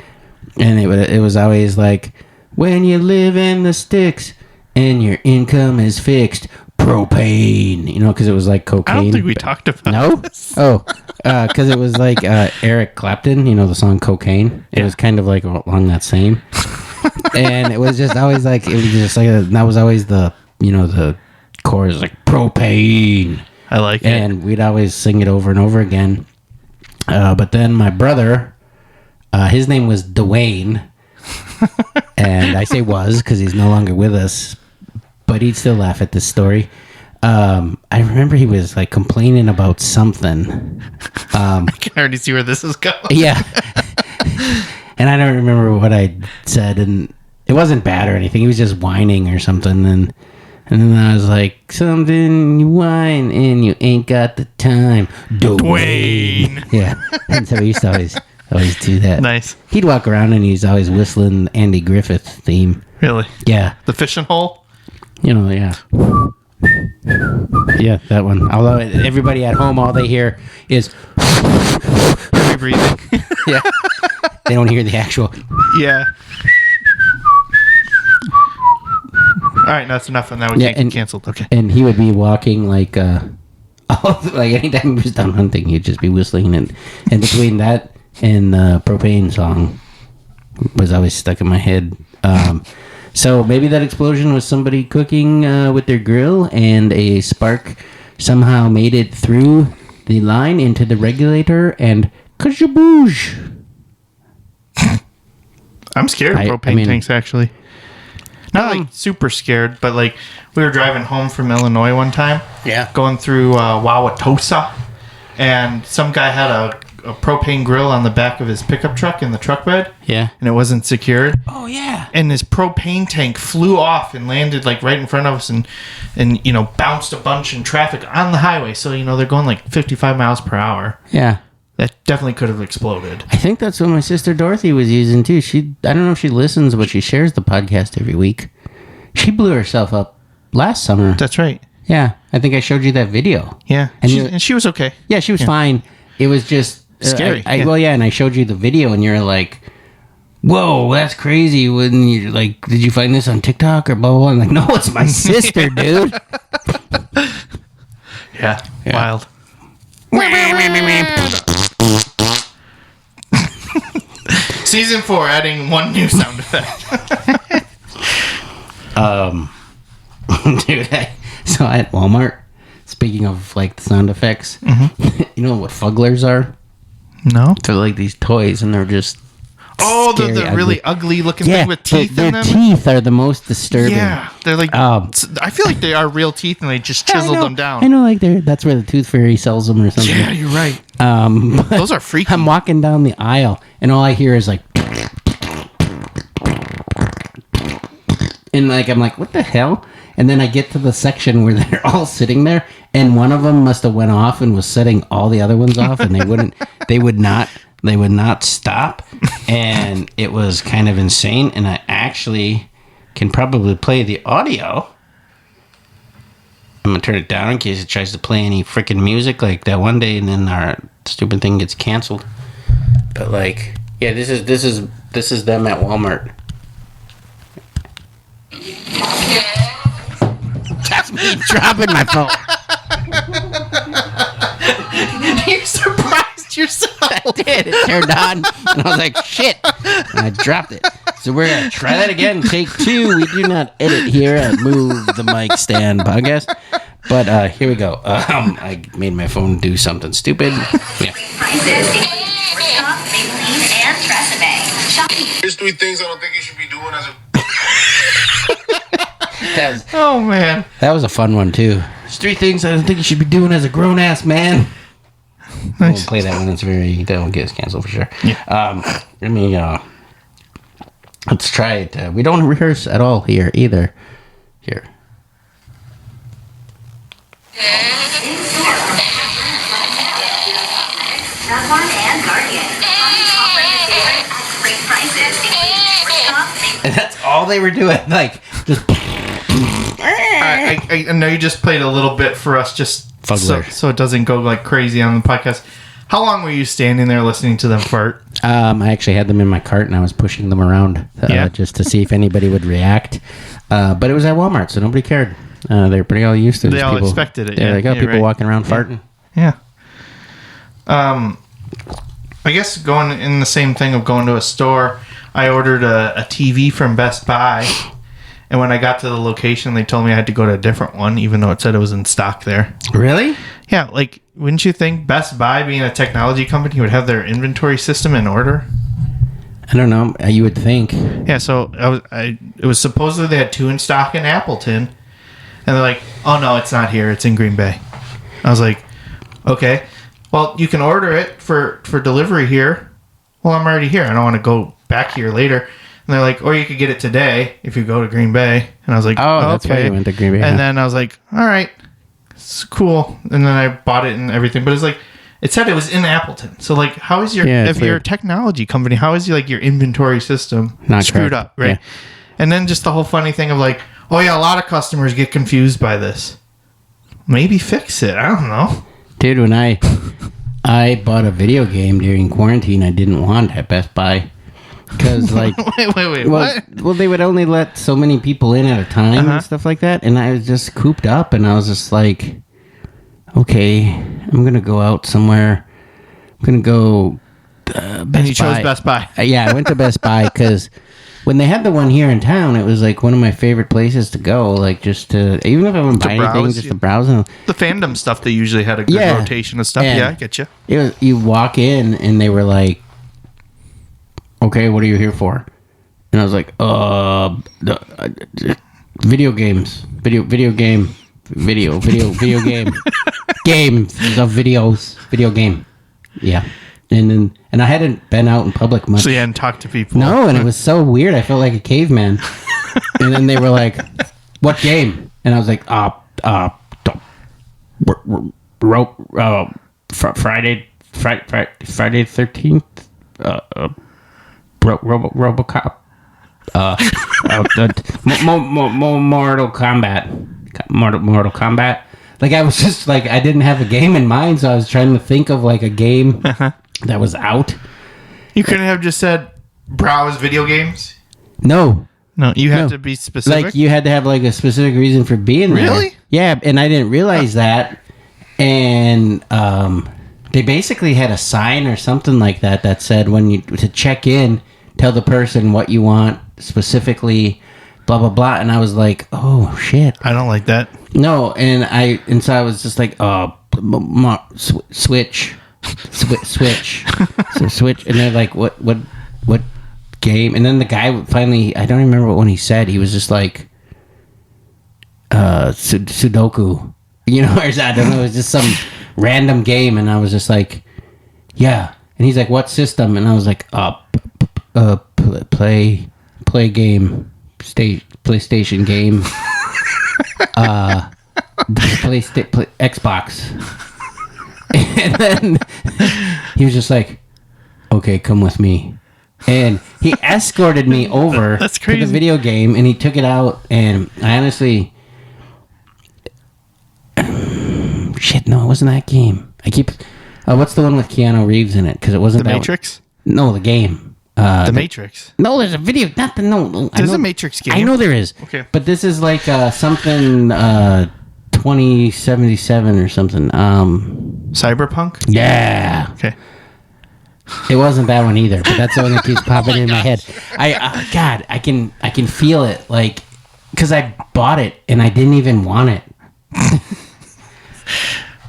And it was always like, when you live in the sticks and your income is fixed, propane, you know, because it was like cocaine. I don't think we talked about this. Oh, because it was like Eric Clapton, you know, the song Cocaine. It was kind of like along that same. And it was just always like, that was always the, you know, the chorus, like propane. I like it. And we'd always sing it over and over again. But then my brother, his name was Dwayne. And I say was because he's no longer with us. But he'd still laugh at this story. I remember he was like complaining about something. I can already see where this is going. Yeah. And I don't remember what I said, and it wasn't bad or anything. He was just whining or something, and then I was like, something, you whine and you ain't got the time. Dwayne. Yeah. And so he used to always do that. Nice. He'd walk around and he's always whistling Andy Griffith theme. Really? Yeah. The fishing hole? You know, yeah. Yeah, that one. Although everybody at home, all they hear is Heavy breathing. yeah. They don't hear the actual. Yeah. All right, that's enough, and that would get canceled. Okay. And he would be walking like, like anytime he was done hunting, he'd just be whistling, and between that and the propane song was always stuck in my head. So maybe that explosion was somebody cooking with their grill, and a spark somehow made it through the line into the regulator, and ka-shaboosh. I'm scared of propane tanks, actually. Not like super scared, but like we were driving home from Illinois one time. Yeah. Going through Wauwatosa, and some guy had a propane grill on the back of his pickup truck in the truck bed. Yeah. And it wasn't secured. Oh, yeah. And this propane tank flew off and landed like right in front of us and you know, bounced a bunch in traffic on the highway. So, you know, they're going like 55 miles per hour. Yeah. That definitely could have exploded. I think that's what my sister Dorothy was using too. I don't know if she listens, but she shares the podcast every week. She blew herself up last summer. That's right. Yeah. I think I showed you that video. Yeah. And she was okay. Yeah, she was fine. It was just scary. Well, yeah, and I showed you the video, and you're like, "Whoa, that's crazy!" When you like, did you find this on TikTok or blah blah blah? I'm like, no, it's my sister, dude. Yeah, wild. Season 4, adding one new sound effect. Dude, so at Walmart, speaking of like the sound effects, you know what fugglers are? No. They're like these toys, and they're just scary, the really ugly looking thing with teeth in them. Their teeth are the most disturbing. Yeah, they're like. I feel like they are real teeth, and they just chiseled them down. I know, like that's where the Tooth Fairy sells them or something. Yeah, you're right. Those are freaky. I'm walking down the aisle, and all I hear is like, and like I'm like, what the hell? And then I get to the section where they're all sitting there, and one of them must have went off and was setting all the other ones off, and they would not stop, and it was kind of insane. And I actually can probably play the audio. I'm gonna turn it down in case it tries to play any freaking music like that one day, and then our stupid thing gets canceled. But like, yeah, this is them at Walmart. That's me dropping my phone. You surprised yourself. I did. It turned on, and I was like, shit. And I dropped it. So we're going to try that again. Take 2. We do not edit here at Move the Mic Stand podcast. But here we go. I made my phone do something stupid. Yeah. There's 3 things I don't think you should be doing as a... Oh, man. That was a fun one, too. There's 3 things I don't think you should be doing as a grown ass man. Nice. We'll play that one. That one gets canceled for sure. Yeah. Let me. Let's try it. We don't rehearse at all here either. Here. And that's all they were doing. Like, just. I know you just played a little bit for us just so it doesn't go like crazy on the podcast. How long were you standing there listening to them fart? I actually had them in my cart and I was pushing them around just to see if anybody would react. But it was at Walmart, so nobody cared. They were pretty all used to it. They all expected it. Yeah, people right. walking around farting. Yeah. I guess going in the same thing of going to a store, I ordered a TV from Best Buy. And when I got to the location, they told me I had to go to a different one, even though it said it was in stock there. Really? Yeah, like, wouldn't you think Best Buy, being a technology company, would have their inventory system in order? I don't know. You would think. Yeah, so it was supposedly they had 2 in stock in Appleton. And they're like, oh, no, it's not here. It's in Green Bay. I was like, okay. Well, you can order it for delivery here. Well, I'm already here. I don't want to go back here later. And they're like, or you could get it today if you go to Green Bay. And I was like, oh, that's okay. why you went to Green Bay. And then I was like, all right, it's cool. And then I bought it and everything. But it's like, it said it was in Appleton. So like, how is if you're a technology company, how is your inventory system not screwed correct. up, right? Yeah. And then just the whole funny thing of like, oh yeah, a lot of customers get confused by this. Maybe fix it. I don't know. Dude, when I bought a video game during quarantine I didn't want at Best Buy. Because, like... wait, what? Well, they would only let so many people in at a time and stuff like that. And I was just cooped up and I was just like, okay, I'm going to go out somewhere. I'm going to go Best Buy. And you chose Best Buy. Yeah, I went to Best Buy because when they had the one here in town, it was like one of my favorite places to go. Like just to... Even if I wouldn't buy anything, just to browse. And, the fandom stuff, they usually had a good rotation of stuff. Yeah, I get you. You walk in and they were like, okay, what are you here for? And I was like, video games, video game, video game, games of video game. Yeah. And I hadn't been out in public much. So you hadn't talked to people. No, and it was so weird. I felt like a caveman. And then they were like, what game? And I was like, Friday 13th, RoboCop, Mortal Kombat. Like I was just like I didn't have a game in mind, so I was trying to think of like a game that was out. You couldn't have just said browse video games. No, you had to be specific. Like you had to have like a specific reason for being there. Really? Yeah, and I didn't realize that. And they basically had a sign or something like that said to check in, tell the person what you want specifically, blah blah blah. And I was like, oh shit, I don't like that. No, and so I was just like, switch, so switch, and they're like, what game? And then the guy finally, I don't remember what one he said. He was just like, Sudoku, or I don't know. It was just some random game, and I was just like, yeah. And he's like, what system? And I was like, play game, PlayStation game, Xbox. And then he was just like, okay, come with me. And he escorted me over That's crazy. to the video game, and he took it out, and I honestly... shit, no, it wasn't that game. I keep... what's the one with Keanu Reeves in it? Because it wasn't The Matrix? No, the game. The Matrix. No, there's a video. Not the... No. There's a Matrix game. I know there is. Okay. But this is like something 2077 or something. Cyberpunk? Yeah. Okay. It wasn't that one either, but that's the one that keeps popping in my head. God, I can feel it, like, because I bought it and I didn't even want it.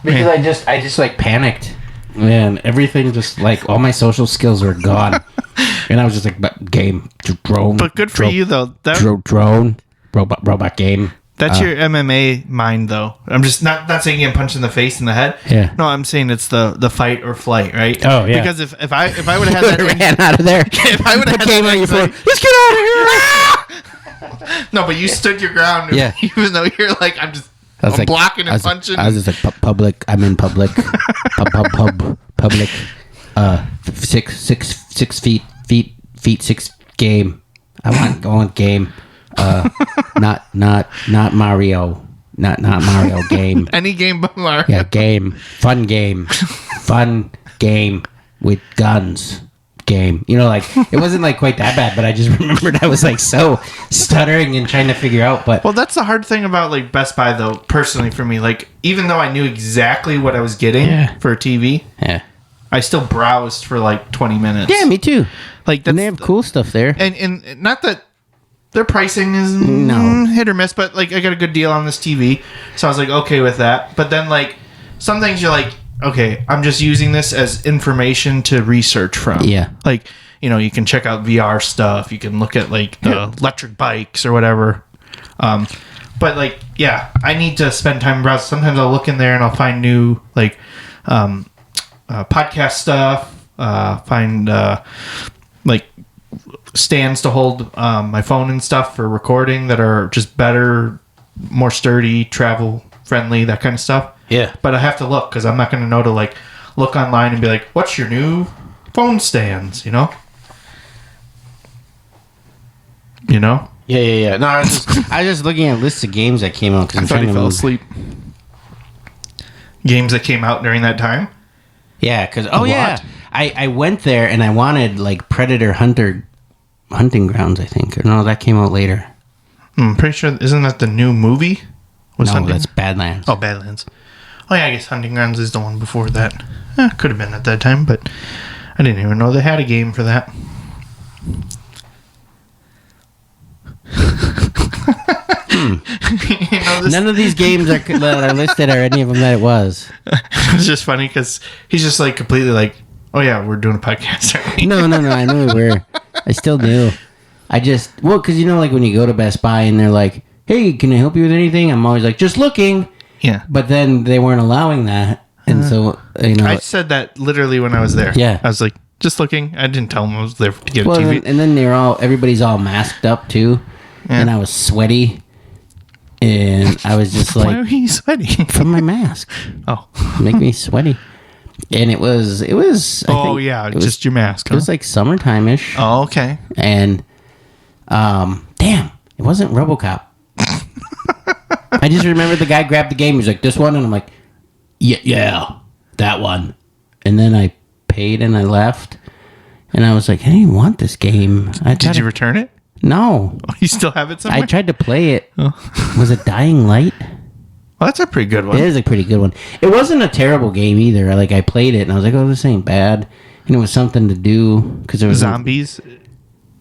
Because I just like panicked, and everything just like all my social skills were gone, and I was just like, game, drone. But good for you though. Drone, robot game. That's your MMA mind, though. I'm just not saying getting punched in the face and the head. Yeah. No, I'm saying it's the fight or flight, right? Oh, yeah. Because if I would have had that ran out of there. if I would have had Came that on your floor. anxiety- Let's get out of here. No, but you stood your ground. Yeah. Even though you're like, I'm blocking and punching. I was just like public. I'm in public. Public. 6 feet 6 game. I want game. Not Mario. Not Mario game. Any game but Mario. Yeah, game. Fun game with guns. Game. You know, like it wasn't like quite that bad, but I just remembered I was like so stuttering and trying to figure out. But Well, that's the hard thing about like Best Buy, though. Personally, for me, like even though I knew exactly what I was getting for a TV, yeah, I still browsed for like 20 minutes. yeah, me too. Like And they have cool stuff there. and not that their pricing is No. hit or miss, but like I got a good deal on this TV, so I was like okay with that. But then like some things you're like, okay, I'm just using this as information to research from. Yeah. Like, you know, you can check out VR stuff. You can look at like the electric bikes or whatever. But like, yeah, I need to spend time browsing. Sometimes I'll look in there and I'll find new like podcast stuff. Find like stands to hold my phone and stuff for recording that are just better, more sturdy, travel friendly, that kind of stuff. Yeah. But I have to look because I'm not going to know to like look online and be like, what's your new phone stands, you know? Yeah. No, I was just looking at lists of games that came out because I thought he fell asleep. Games that came out during that time? Yeah, because lot. I went there and I wanted like Predator Hunting Grounds, I think. Or no, that came out later. I'm pretty sure, isn't that the new movie? No, Hunting? that's Badlands. Oh, Badlands. Oh, yeah, I guess Hunting Grounds is the one before that. Could have been at that time, but I didn't even know they had a game for that. You know, None of these games that are listed are any of them that it was. It's just funny because he's just like completely like, oh yeah, we're doing a podcast, aren't we? No, I knew we were. I still knew. Because you know, like when you go to Best Buy and they're like, hey, can I help you with anything? I'm always like, just looking. Yeah. But then they weren't allowing that. And so, you know. I said that literally when I was there. Yeah. I was like, just looking. I didn't tell him I was there to get a TV. And then everybody's all masked up too. Yeah. And I was sweaty. And I was just Why like, are you sweating? from my mask. Oh. Make me sweaty. And it was. I Oh, think yeah. it was- Just your mask. It was like summertime-ish. Oh, okay. And, damn, it wasn't RoboCop. I just remember the guy grabbed the game. He was like, this one? And I'm like, yeah, that one. And then I paid and I left. And I was like, I didn't even want this game. Did you return it? No. Oh, you still have it somewhere? I tried to play it. Oh. Was it Dying Light? Well, that's a pretty good one. It is a pretty good one. It wasn't a terrible game either. Like, I played it and I was like, oh, this ain't bad. And it was something to do. Because there was Zombies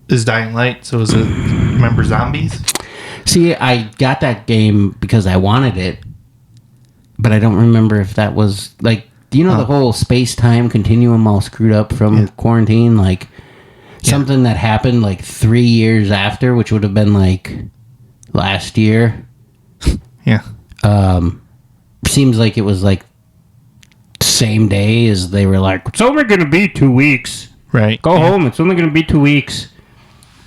is Dying Light. So is it, remember Zombies? See, I got that game because I wanted it, but I don't remember if that was like, do you know the whole space-time continuum all screwed up from quarantine? Like something that happened like 3 years after, which would have been like last year. Yeah. Seems like it was like same day as they were like, it's only going to be 2 weeks. Right. Go home. It's only going to be 2 weeks.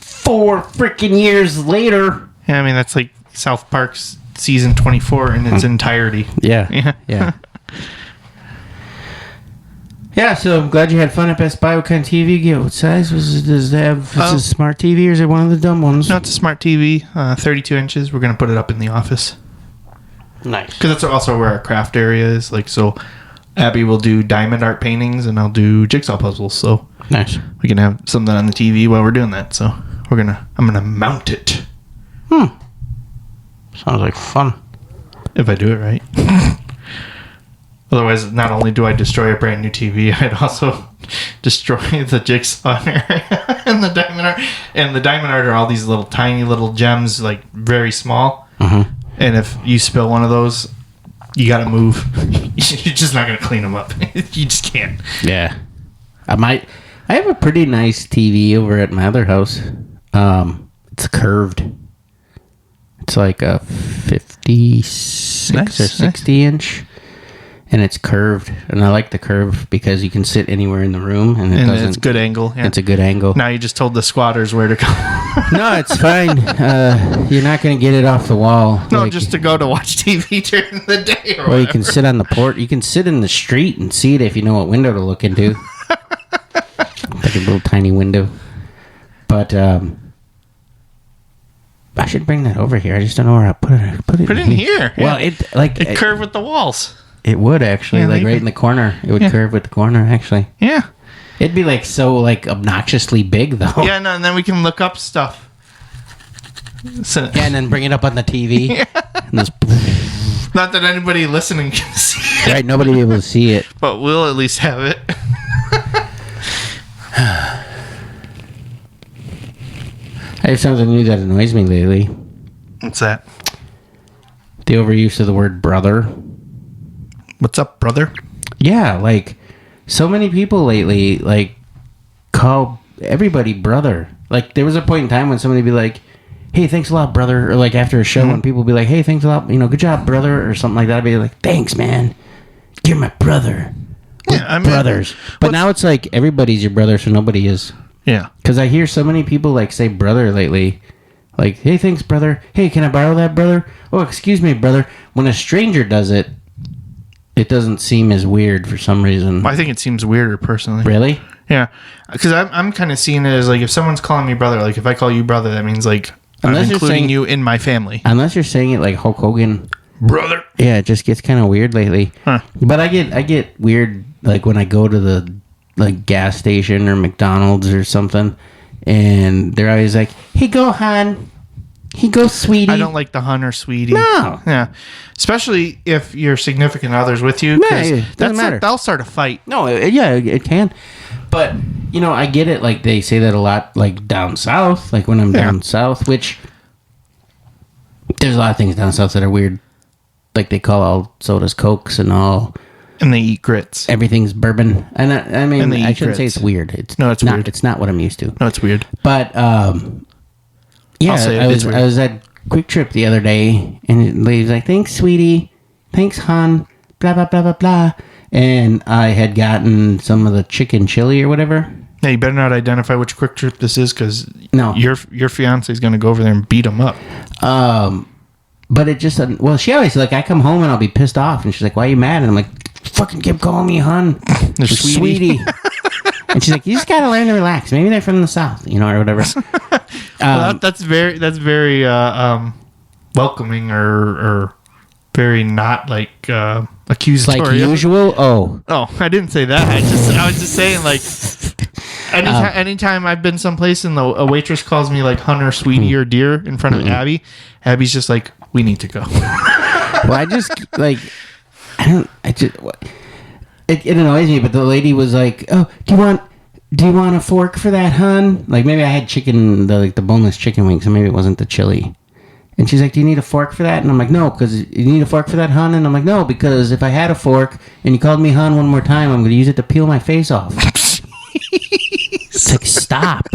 4 freaking years later. Yeah, I mean, that's like South Park's season 24 in its entirety. Yeah. Yeah, so I'm glad you had fun at Best Buy. What kind of TV you get? What size does it have? Is it a smart TV or is it one of the dumb ones? No, it's a smart TV, 32 inches. We're going to put it up in the office. Nice. Because that's also where our craft area is. Like, so Abby will do diamond art paintings and I'll do jigsaw puzzles. So Nice. we can have something on the TV while we're doing that. So I'm going to mount it. Sounds like fun. If I do it right. Otherwise, not only do I destroy a brand new TV, I'd also destroy the jigsaw area and the diamond art. And the diamond art are all these little tiny little gems, like very small. Mm-hmm. And if you spill one of those, you got to move. You're just not going to clean them up. You just can't. Yeah. I have a pretty nice TV over at my other house. It's curved. It's like a 56 Nice, or 60 inch. And it's curved. And I like the curve because you can sit anywhere in the room. And it's good angle. Yeah. It's a good angle. Now you just told the squatters where to go. No, it's fine. You're not going to get it off the wall. No, just to go to watch TV during the day or Well, you can sit on the porch. You can sit in the street and see it if you know what window to look into. Like a little tiny window. But I should bring that over here. I just don't know where I put it. Put it in here. Well, Yeah. It curved with the walls. It would actually, Yeah, like maybe. right in the corner. It would curve with the corner, actually. Yeah. It'd be like so like obnoxiously big, though. Yeah, no, and then we can look up stuff. So, Yeah, and then bring it up on the TV. And just, not that anybody listening can see it, right, nobody will be able to see it. but we'll at least have it. I have something new that annoys me lately. What's that? The overuse of the word brother. What's up, brother? Yeah, like so many people lately like call everybody brother. Like there was a point in time when somebody would be like, "Hey, thanks a lot, brother," or like after a show when people would be like, "Hey, thanks a lot, good job, brother," or something like that. I'd be like, "Thanks, man. You're my brother." Yeah, I mean, Brothers. But now it's like everybody's your brother, so nobody is. Yeah. Because I hear so many people like say brother lately. Like, "Hey, thanks, brother. Hey, can I borrow that, brother? Oh, excuse me, brother." When a stranger does it, it doesn't seem as weird for some reason. I think it seems weirder, personally. Really? Yeah. Because I'm kind of seeing it as, like, if someone's calling me brother, like, if I call you brother, that means, like, Unless I'm you're including saying- you in my family. Unless you're saying it like Hulk Hogan. Brother. Yeah, it just gets kind of weird lately. Huh. But I get weird like when I go to the like gas station or McDonald's or something, and they're always like, "Hey, go, hon. Hey, go, sweetie." I don't like the hun or sweetie. No. Yeah. Especially if your significant other's with you. 'cause Yeah, it doesn't matter. That'll start a fight. No, it can. But I get it. Like they say that a lot, like down south. Like when I'm down south, which there's a lot of things down south that are weird. Like they call all sodas Cokes and all. And they eat grits. Everything's bourbon, and I mean, And they I eat shouldn't say grits. it's weird. It's No, it's not, weird. It's not what I'm used to. No, it's weird. But yeah, I'll say it, I it's was weird. at Quick Trip the other day, and the lady's like, "Thanks, sweetie. Thanks, hon. Blah blah blah blah blah." And I had gotten some of the chicken chili or whatever. Now, you better not identify which Quick Trip this is, because No. your fiance is going to go over there and beat him up. But it just well, she always like I come home and I'll be pissed off, and she's like, "Why are you mad?" And I'm like, "Fucking keep calling me, hon, They're sweetie." And she's like, "You just gotta learn to relax. Maybe they're from the south, or whatever." Well, that's very welcoming or very not like accusatory. Like usual. Oh, I didn't say that. I was just saying, like, anytime I've been someplace and a waitress calls me like hun or sweetie or dear in front of Abby, Abby's just like, "We need to go." well, I just like it annoys me. But the lady was like, "Oh, do you want a fork for that, hun?" Like maybe I had chicken, the boneless chicken wings, so maybe it wasn't the chili. And she's like, "Do you need a fork for that?" And I'm like, "No, because you need a fork for that, hun." And I'm like, "No, because if I had a fork and you called me hun one more time, I'm going to use it to peel my face off." It's like, stop.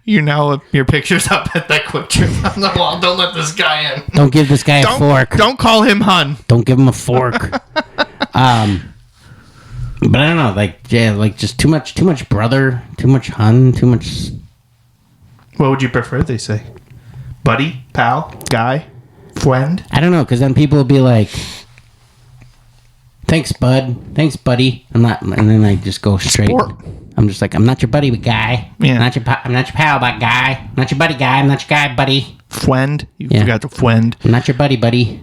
Your picture's up at that Quick Trip on the wall. Don't let this guy in. Don't give this guy a fork. Don't call him hun. Don't give him a fork. But I don't know, like just too much brother, too much hun, too much. What would you prefer they say? Buddy, pal, guy, friend? I don't know, because then people will be like, "Thanks, bud. Thanks, buddy." I'm not, and then I just go straight. Sport. I'm just like, "I'm not your buddy, but guy. Yeah. I'm not your pal, but guy. I'm not your buddy, guy. I'm not your guy, buddy. Friend? You Yeah. forgot the friend. I'm not your buddy, buddy."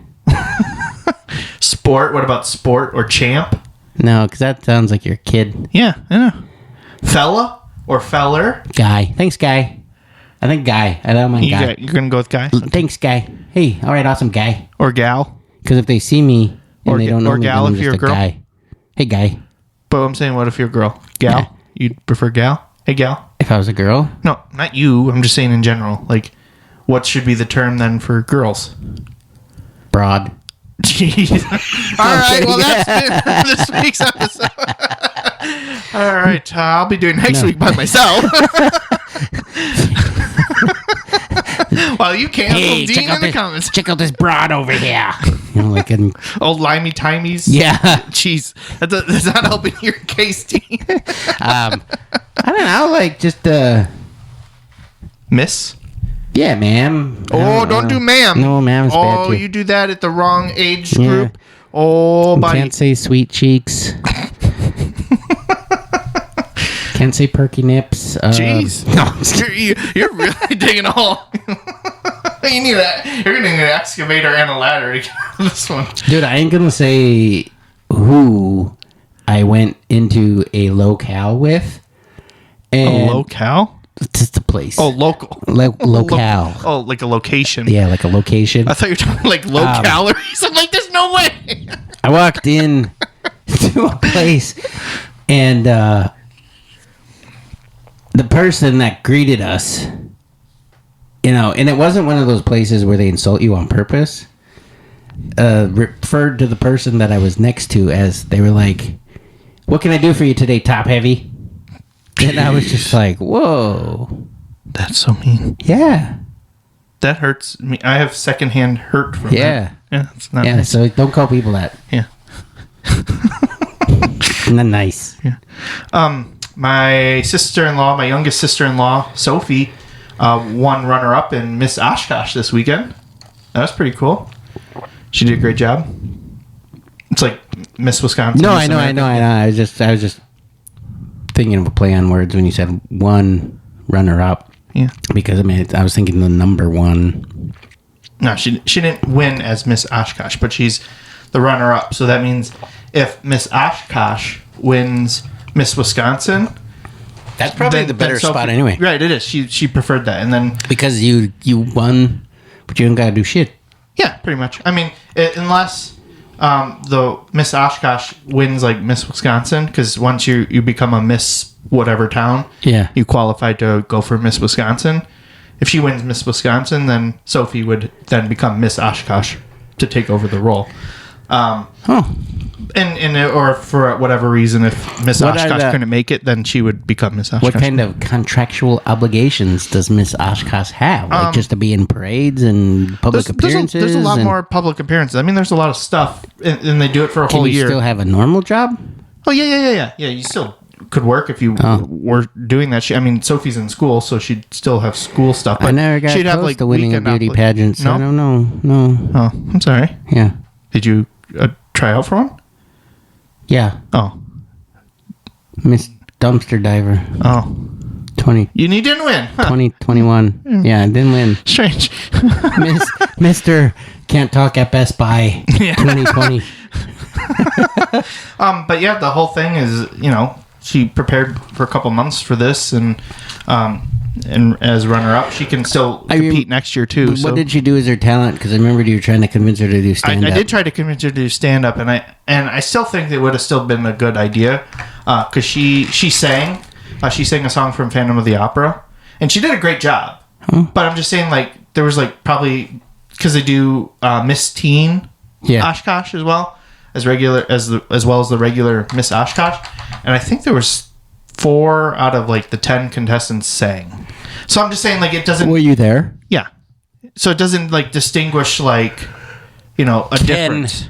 Sport? What about sport or champ? No, because that sounds like you're a kid. Yeah, I know. Fella or feller? Guy. Thanks, guy. I think guy. I don't mind guy. You're going to go with guy? Thanks, guy. Hey, all right, awesome, guy. Or gal? Because if they see me and they don't know or me, gal then I'm if just you're a girl? guy. Hey, guy. But I'm saying, what if you're a girl? Gal? Yeah. You'd prefer gal? Hey, gal? If I was a girl, No, not you. I'm just saying in general. Like, what should be the term then for girls? broad. Jeez. All right, well, that's it for this week's episode. All right, I'll be doing next week by myself. Well, you cancel Dean in the comments. Check out this broad over here. You know, like an Old limey timies. yeah. Jeez, that's not helping your case, Dean. I don't know, like just Miss. yeah, ma'am. Oh, don't do ma'am. No, ma'am's bad Oh, too. you do that at the wrong age Yeah. group. Oh, buddy. Can't say sweet cheeks. Can't say perky nips. Jeez. You're really digging a hole. You need that. You're going to need an excavator and a ladder to get out of this one. Dude, I ain't gonna say who I went into a locale with. And A locale? just a place. Oh, local. Locale. Oh, like a location. Yeah, like a location. I thought you were talking like low calories. I'm like, there's no way. I walked in to a place, and the person that greeted us, you know, and it wasn't one of those places where they insult you on purpose, referred to the person that I was next to as, they were like, "What can I do for you today, top heavy?" And I was just like, whoa. That's so mean. Yeah. That hurts me. I have secondhand hurt from Yeah. that. Yeah, it's not Yeah, nice. so don't call people that. Yeah. Not nice. My sister-in-law, my youngest sister-in-law, Sophie, won runner-up in Miss Oshkosh this weekend. That was pretty cool. She did a great job. It's like Miss Wisconsin. No, Miss I know. America. I was just thinking of a play on words when you said one runner-up. Yeah. Because, I mean, I was thinking the number one. No, she didn't win as Miss Oshkosh, but she's the runner-up. So that means if Miss Oshkosh wins Miss Wisconsin, That's probably the better Sophie- spot anyway. Right, it is. She preferred that, and then Because you won, but you don't got to do shit. yeah, pretty much. I mean, unless the Miss Oshkosh wins like Miss Wisconsin, because once you become a Miss whatever town, Yeah. you qualify to go for Miss Wisconsin. If she wins Miss Wisconsin, then Sophie would then become Miss Oshkosh to take over the role. Oh. And or for whatever reason, if Miss What are Oshkosh the- couldn't make it, then she would become Miss Oshkosh. What kind of contractual obligations does Miss Oshkosh have? Like just to be in parades and public appearances? There's a lot and more public appearances. I mean, there's a lot of stuff, and they do it for a Can whole you year. still have a normal job? Oh yeah. You still could work if you were doing that. I mean, Sophie's in school, so she'd still have school stuff. But I never got she'd close have like to winning a weekend beauty off- pageant, so No? I don't know. No. Oh, I'm sorry. Yeah. Did you try out for one? Yeah. Oh, Miss Dumpster Diver. oh, 20, you didn't win. Huh. 2021. Yeah, I didn't win. Strange. Mr. Can't Talk at Best Buy 2020. But yeah, the whole thing is, she prepared for a couple months for this, and as runner-up, she can still compete next year too. What did she do as her talent? Because I remember you were trying to convince her to do I stand-up. did try to convince her to do stand-up, and I still think it would have still been a good idea, because she sang a song from Phantom of the Opera, and she did a great job. But I'm just saying, like, there was like probably because they do Miss Teen Oshkosh as well as well as the regular Miss Oshkosh, and I think there was 4 out of like the 10 contestants sang. So I'm just saying, like, it doesn't. Were you there? Yeah. So it doesn't like distinguish like, a difference.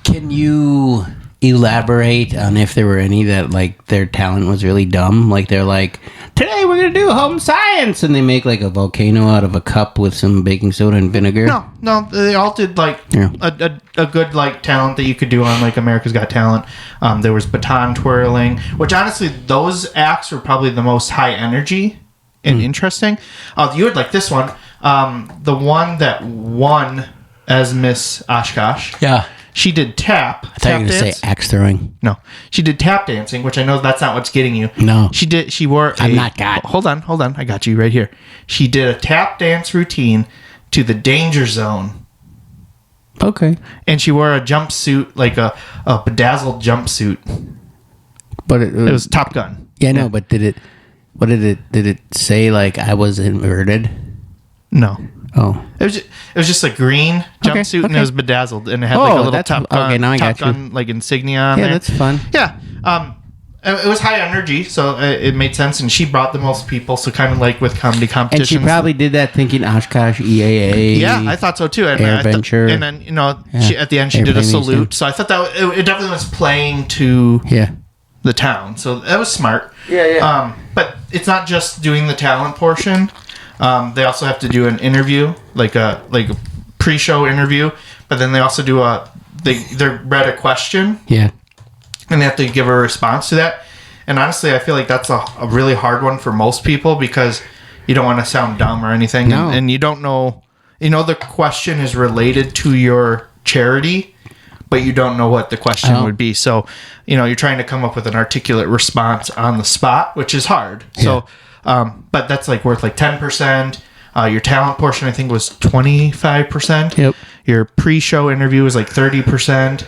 Can you elaborate on if there were any that like their talent was really dumb? Like they're like, today we're gonna do home science, and they make like a volcano out of a cup with some baking soda and vinegar. No, they all did like a good like talent that you could do on like America's Got Talent. There was baton twirling, which honestly those acts were probably the most high energy and interesting. You would like this one, the one that won as Miss Oshkosh. Yeah. She did tap. I thought you were going to say axe throwing. No, she did tap dancing, which I know that's not what's getting you. No. She did. She wore. I'm not got. Hold on. I got you right here. She did a tap dance routine to the Danger Zone. Okay. And she wore a jumpsuit, like a bedazzled jumpsuit. But it was Top Gun. Yeah, no. But did it say like I was inverted? No. Oh. It was just a green jumpsuit, and it was bedazzled, and it had like a little Top Gun, okay, now I Top got you. Gun like insignia on Yeah, there. that's fun. Yeah. it was high energy, so it made sense. And she brought the most people, so kind of like with comedy competitions. And she probably did that thinking Oshkosh, EAA. Yeah, I thought so too. And Adventure. And then, she, at the end, she did a salute. So I thought that it definitely was playing to the town. So that was smart. Yeah. But it's not just doing the talent portion. They also have to do an interview, like a pre-show interview. But then they also do they read a question. Yeah. And they have to give a response to that. And honestly, I feel like that's a really hard one for most people because you don't want to sound dumb or anything. No. And you don't know, the question is related to your charity, but you don't know what the question would be. So, you're trying to come up with an articulate response on the spot, which is hard. Yeah. So, but that's like worth like 10%. Your talent portion, I think, was 25%. Yep. Your pre-show interview was like 30%.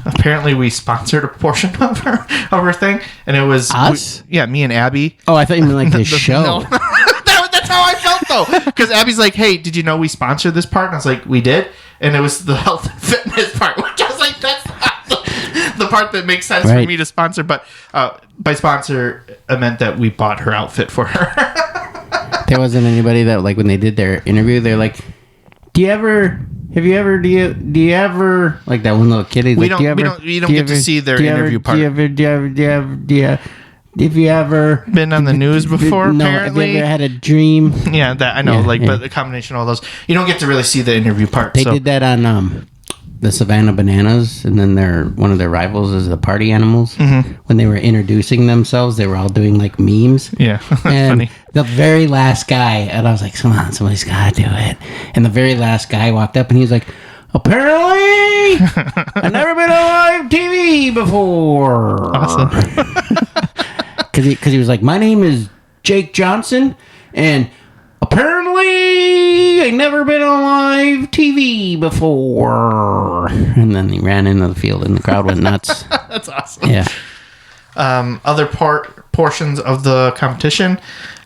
Apparently we sponsored a portion of her thing, and it was us. Me and Abby. Oh, I thought you meant like the show. No. That's how I felt though, because Abby's like, "Hey, did you know we sponsored this part?" And I was like, "We did," and it was the health and fitness part, which I was like, "That's not the part that makes sense for me to sponsor." But by sponsor, I meant that we bought her outfit for her. There wasn't anybody that like when they did their interview, they're like, do you ever like that one little kid? You don't get to see their interview part. Have you ever been on the news before? No. Apparently, have you ever had a dream? Yeah, that I know. But the combination of all those, you don't get to really see the interview part. They did that on the Savannah Bananas, and then one of their rivals is the Party Animals. Mm-hmm. When they were introducing themselves, they were all doing like memes. Yeah, and funny. The very last guy, and I was like, "Come on, somebody's got to do it." And the very last guy walked up, and he was like, "Apparently, I've never been on live TV before." Awesome. Because he was like, "My name is Jake Johnson, and apparently, I've never been on live TV before." And then he ran into the field, and the crowd went nuts. That's awesome. Yeah. Other portions of the competition.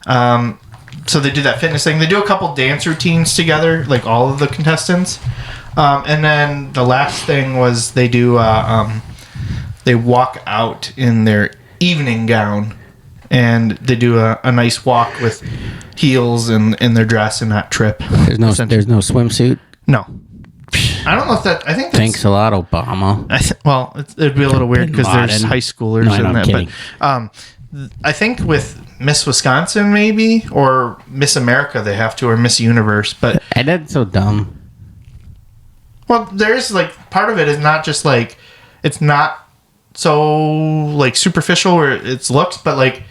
So they do that fitness thing. They do a couple dance routines together, like all of the contestants. And then the last thing was they do. They walk out in their evening gown, and they do a nice walk with heels and in their dress and not trip. There's no swimsuit. No. I don't know if that. I think that's, thanks a lot, Obama. It'd be a little weird because there's high schoolers in that. Kidding. But I think with Miss Wisconsin, maybe, or Miss America, they have to, or Miss Universe. But that's so dumb. Well, there's like part of it is not just like it's not so like superficial where it's looks, but like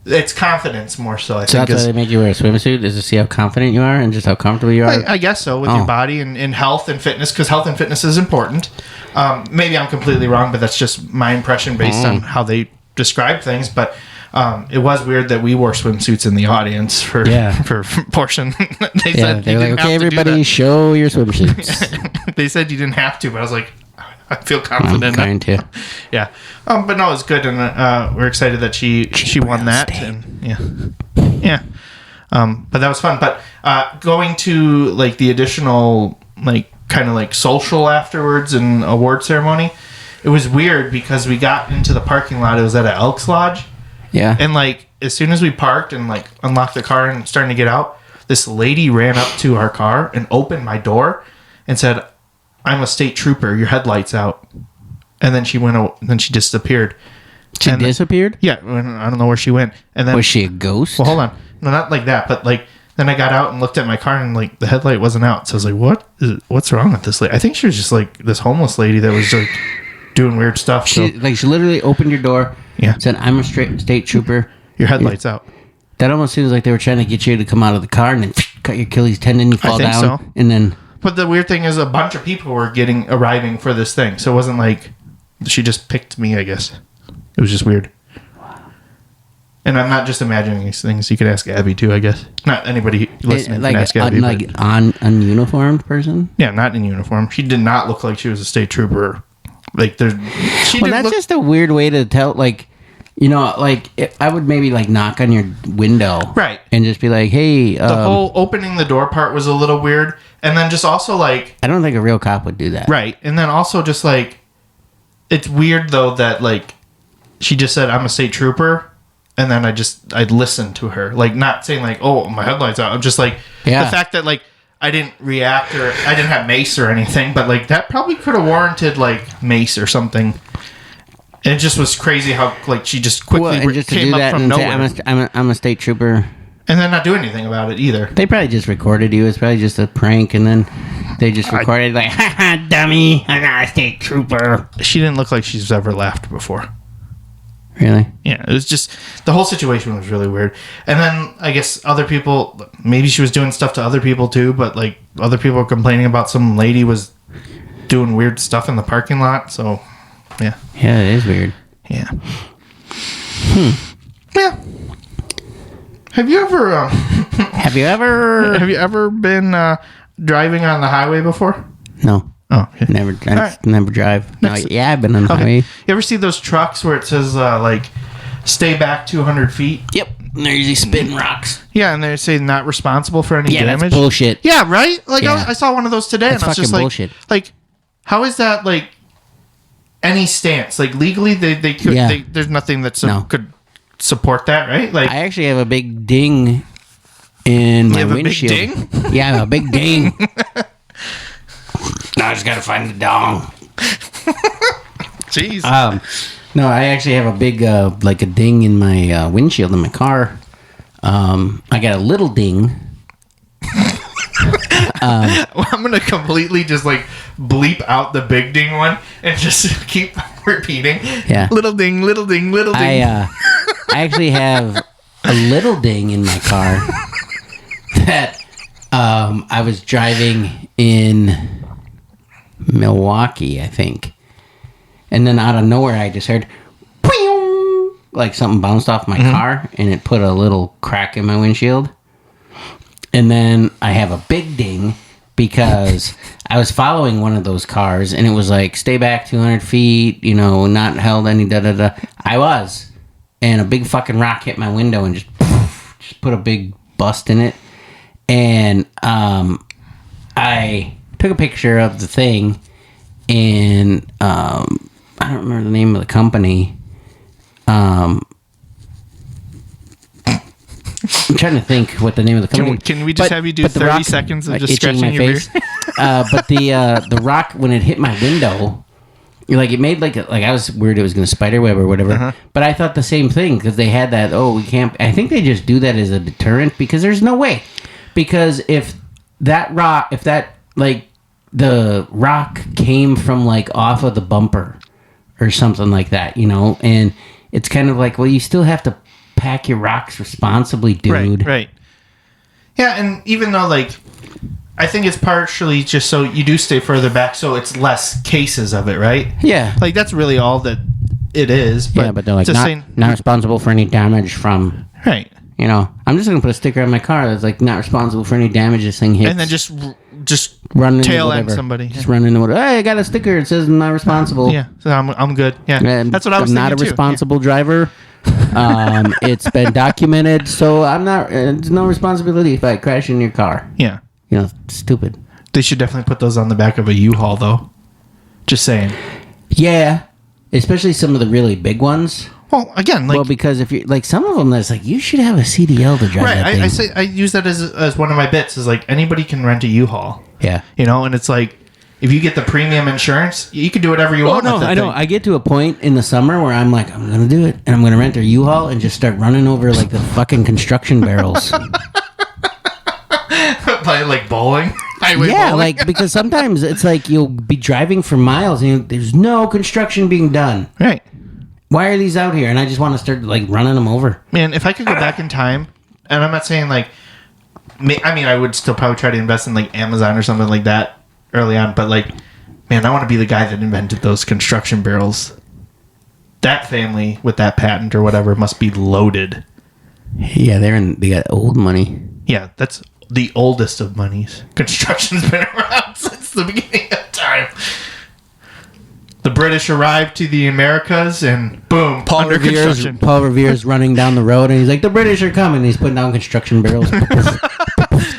it's confidence more so. I think that's why they make you wear a swimsuit, is to see how confident you are and just how comfortable you are. I guess so with your body and health and fitness, because health and fitness is important. Maybe I'm completely wrong, but that's just my impression based on how they describe things. But it was weird that we wore swimsuits in the audience for portion. They said they're like, okay, everybody, show your swimsuits. They said you didn't have to, but I was like, I feel confident. I'm trying to. Yeah. But no, it's good, and we're excited that she won that. And, yeah. But that was fun. But going to like the additional like kind of like social afterwards and award ceremony, it was weird because we got into the parking lot. It was at an Elks Lodge. Yeah. And like as soon as we parked and like unlocked the car and starting to get out, this lady ran up to our car and opened my door and said, "I'm a state trooper. Your headlight's out." And then she then she disappeared. She disappeared? Yeah. I don't know where she went. And then was she a ghost? Well, hold on. No, not like that. But like then I got out and looked at my car and like the headlight wasn't out. So I was like, what's wrong with this lady? I think she was just like this homeless lady that was like doing weird stuff. She literally opened your door. Yeah. Said, "I'm a state trooper. Your headlight's out." That almost seems like they were trying to get you to come out of the car and then cut your Achilles tendon, you fall down. So. And then... But the weird thing is a bunch of people were arriving for this thing. So it wasn't like she just picked me, I guess. It was just weird. Wow. And I'm not just imagining these things. You could ask Abby too, I guess. Not anybody listening can ask Abby. Like ununiformed person? Yeah, not in uniform. She did not look like she was a state trooper. Like that's just a weird way to tell, like... You know, like, I would maybe, like, knock on your window. Right. And just be like, hey... the whole opening the door part was a little weird. And then just also, like... I don't think a real cop would do that. Right. And then also just, like... it's weird though that like she just said I'm a state trooper, and then I listened to her, like not saying like, oh, my headlights out. I'm just like the fact that like I didn't react or I didn't have mace or anything, but like that probably could have warranted like mace or something. It just was crazy how like she just quickly came up from nowhere. Say, I'm a state trooper. And then not do anything about it either. They probably just recorded you. It's probably just a prank, and then they just recorded like, "Ha ha, dummy! I'm not a state trooper." She didn't look like she's ever laughed before. Really? Yeah, it was just the whole situation was really weird. And then I guess other people, maybe she was doing stuff to other people too, but like other people were complaining about some lady was doing weird stuff in the parking lot. So, yeah. Yeah, it is weird. Yeah. Yeah. Have you ever been driving on the highway before? No. Oh, okay. Never. I right. never drive. No, yeah, I've been on the highway. You ever see those trucks where it says like stay back 200 feet? Yep. And they're usually spitting rocks. Yeah, and they say not responsible for any damage. That's bullshit. Yeah, right? Like I saw one of those today, That's and I was just like, bullshit. Like, how is that like any stance? Like legally, they could. There's nothing that could support that, right? Like I actually have a big ding in my windshield. You have a big ding? Yeah, I have a big ding. Now I just gotta find the dong. Jeez. No, I actually have a big like a ding in my windshield in my car. I got a little ding. I'm gonna completely just like bleep out the big ding one and just keep repeating. Yeah. Little ding, little ding, little ding. I actually have a little ding in my car that I was driving in Milwaukee, I think. And then out of nowhere I just heard like something bounced off my car, and it put a little crack in my windshield. And then I have a big ding because I was following one of those cars, and it was like, stay back 200 feet, not held any da-da-da. I was. And a big fucking rock hit my window and just put a big bust in it. And I took a picture of the thing, and I don't remember the name of the company. I'm trying to think what the name of the company. Can we just have you do 30 seconds of just scratching your face? But the rock, when it hit my window, it made like I was worried it was going to spiderweb or whatever. But I thought the same thing, because they had that. Oh, we can't. I think they just do that as a deterrent, because there's no way. Because if the rock came from like off of the bumper or something like that, and it's kind of like, well, you still have to pack your rocks responsibly, dude. Right. Yeah, and even though I think it's partially just so you do stay further back, so it's less cases of it, right? Yeah. Like that's really all that it is. But but they're like not responsible for any damage from. Right. I'm just gonna put a sticker on my car that's like, not responsible for any damage this thing hits. And then just run into tail whatever. end somebody. Just run into whatever. Hey, I got a sticker. It says I'm not responsible. Yeah, so I'm good. Yeah, that's what I was I'm thinking not a too. responsible driver. It's been documented, so I'm not. It's no responsibility if I crash in your car. Yeah. Stupid. They should definitely put those on the back of a U-Haul, though. Just saying. Yeah, especially some of the really big ones. Well, again, because if you some of them, that's you should have a CDL to drive. Right. That thing. I use that as one of my bits. Is anybody can rent a U-Haul. Yeah. And it's like, if you get the premium insurance, you can do whatever you want. Oh no, I know. I get to a point in the summer where I'm like, I'm gonna do it, and I'm gonna rent a U-Haul and just start running over the fucking construction barrels. By bowling. Yeah, bowling. because sometimes it's you'll be driving for miles and there's no construction being done. Right. Why are these out here? And I just want to start running them over. Man, if I could go back in time, and I'm not saying I would still probably try to invest in Amazon or something like that early on, but man, I want to be the guy that invented those construction barrels. That family with that patent or whatever must be loaded. Yeah, they got old money. Yeah, that's the oldest of monies. Construction's been around since the beginning of time. The British arrived to the Americas and boom, Paul Revere's running down the road and he's like, the British are coming. He's putting down construction barrels.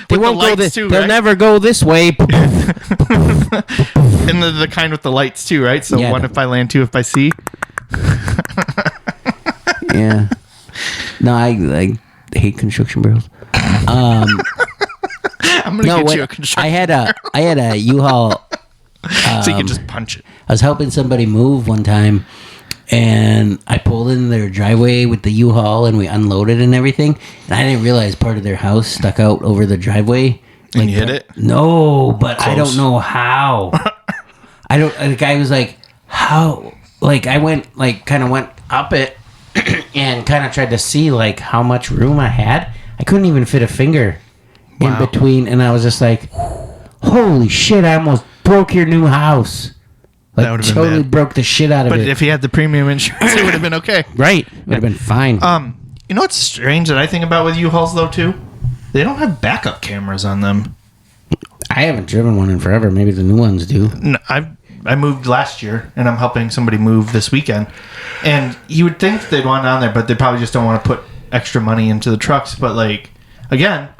They won't go this. They'll never go this way. And the kind with the lights too, right? So Yeah, one if by land, two if by sea. Yeah. No, I hate construction barrels. I'm gonna get you a construction. I had a U-Haul. So you can just punch it. I was helping somebody move one time, and I pulled in their driveway with the U-Haul, and we unloaded and everything. And I didn't realize part of their house stuck out over the driveway. And you hit it? No, but I Close. don't know how. The guy was like, how? Like, I went up it and kind of tried to see, like, how much room I had. I couldn't even fit a finger in between. And I was just like, holy shit, I almost broke your new house. Like, That would've been totally bad. broke the shit out of But it. if he had the premium insurance, it would have been okay. Right. Would have been fine. You know what's strange that I think about with U-Hauls though too? They don't have backup cameras on them. I haven't driven one in forever. Maybe the new ones do. No, I moved last year, and I'm helping somebody move this weekend. And you would think they'd want it on there, but they probably just don't want to put extra money into the trucks. But like, again,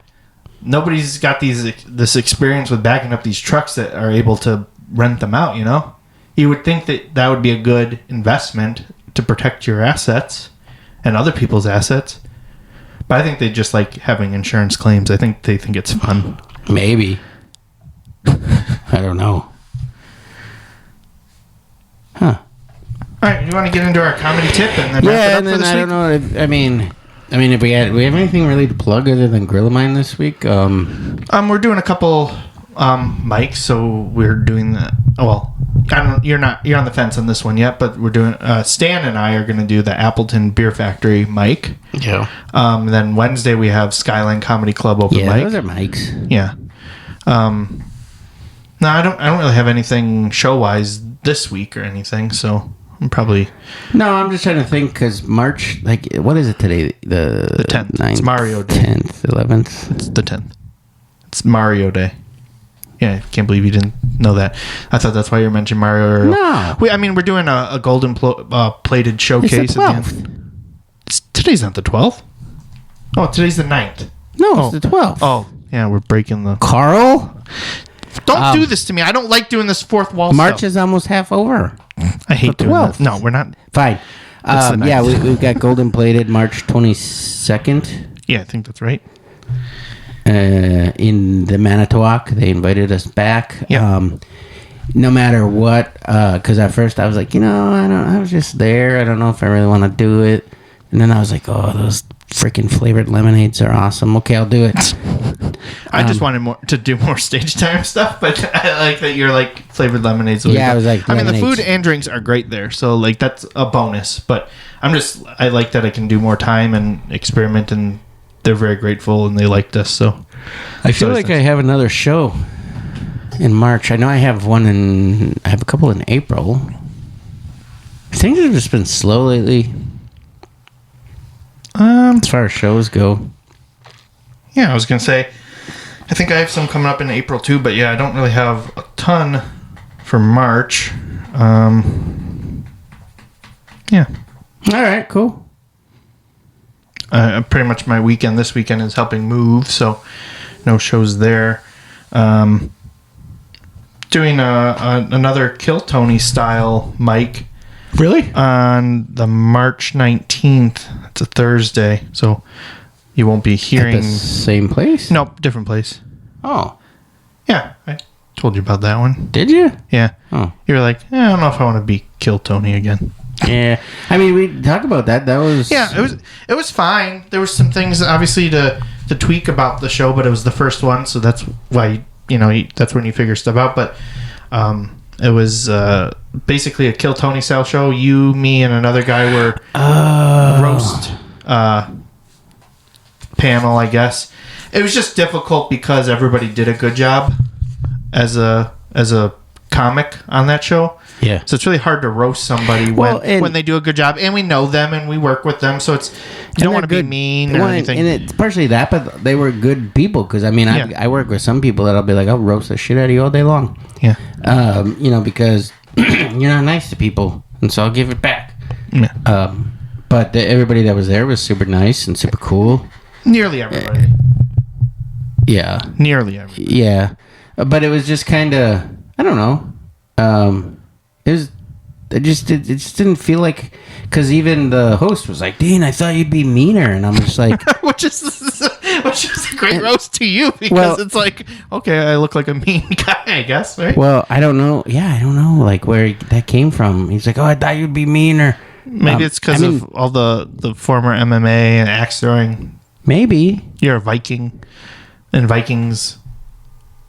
nobody's got this experience with backing up these trucks that are able to rent them out. You know, you would think that would be a good investment to protect your assets and other people's assets. But I think they just like having insurance claims. I think they think it's fun. Maybe. I don't know. Huh. All right, you want to get into our comedy tip and then wrap it Yeah, up and for then this I week? don't know. If we have anything really to plug other than Grill of Mine this week? We're doing a couple mics, so we're doing that. Well, you're on the fence on this one yet, but we're doing. Stan and I are going to do the Appleton Beer Factory mic. Yeah. Then Wednesday we have Skyline Comedy Club open Yeah, mic. those are mics. Yeah. No, I don't really have anything show wise this week or anything, so I'm probably No, I'm just trying to think because March, like, what is it today? The 10th. 9th, It's Mario Day. 10th, 11th. It's the 10th. It's Mario Day. Yeah, I can't believe you didn't know that. I thought that's why you mentioned Mario. No. We're doing a golden plated showcase It's the at the 12th. end. Today's not the 12th. Oh, today's the 9th. No, it's the 12th. Oh, yeah, we're breaking the... Carl? Don't do this to me. I don't like doing this fourth wall March stuff. is almost half over. I hate the doing 12th. that. No, we're not. Fine. That's the Yeah, 9th. we've got golden plated March 22nd. Yeah, I think that's right. In the Manitowoc. They invited us back. Yeah. No matter what, because at first I was like, I was just there. I don't know if I really want to do it. And then I was like, oh, those freaking flavored lemonades are awesome. Okay, I'll do it. I just wanted to do more stage time stuff, but I like that you're like flavored lemonades. Yeah, I was like, I mean, the lemonades. food and drinks are great there, so like that's a bonus. But I like that I can do more time and experiment, and they're very grateful and they liked us. So I feel like I have another show in March. I know I have a couple in April. Things have just been slow lately. As far as shows go. Yeah, I was gonna say, I think I have some coming up in April too, but yeah, I don't really have a ton for March. Yeah. All right, cool. Pretty much my weekend this weekend is helping move, so no shows there. Doing another Kill Tony style mic. Really? On the March 19th. It's a Thursday, so you won't be hearing... At the same place? Nope, different place. Oh. Yeah, I told you about that one. Did you? Yeah. Oh. You were like, I don't know if I want to be Kill Tony again. Yeah. I mean, we talked about that. That was... Yeah, it was fine. There was some things, obviously, to tweak about the show, but it was the first one, so that's why, that's when you figure stuff out. But it was basically a Kill Tony style show. You, me, and another guy were roast panel, I guess. It was just difficult because everybody did a good job as a comic on that show. Yeah. So it's really hard to roast somebody when they do a good job, and we know them and we work with them. So you don't want to be mean or anything. And it's partially that, but they were good people because I work with some people that I'll be like, I'll roast the shit out of you all day long. Yeah. Because you're not nice to people, and so I'll give it back. Yeah. But everybody that was there was super nice and super cool. Nearly everybody. Yeah. Nearly everybody. Yeah. But it was just kind of, I don't know. It just didn't feel like, because even the host was like, Dean, I thought you'd be meaner, and I'm just like, which is a great roast to you, because it's like, okay, I look like a mean guy, I guess, right? well, I don't know, like where that came from. He's like, oh, I thought you'd be meaner. Maybe it's because of all the former MMA and axe throwing. Maybe You're a Viking, and Vikings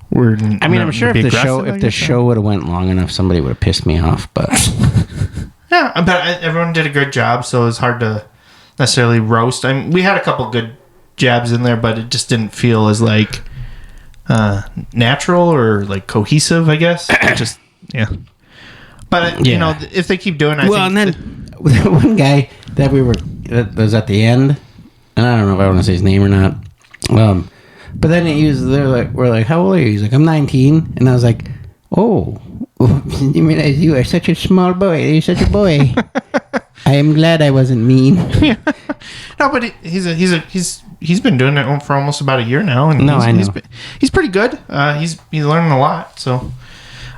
were. I'm sure if the show would have went long enough, somebody would have pissed me off. But yeah, I bet everyone did a good job, so it was hard to necessarily roast. We had a couple good jabs in there, but it just didn't feel as like natural or like cohesive, I guess. Just But if they keep doing, and then one guy that was at the end, and I don't know if I want to say his name or not. But then we're like, how old are you? He's like, I'm 19, and I was like, oh, you realize you are such a small boy. You're such a boy. I am glad I wasn't mean. No, but he's been doing it for almost about a year now, and I know. He's pretty good. He's learning a lot. So,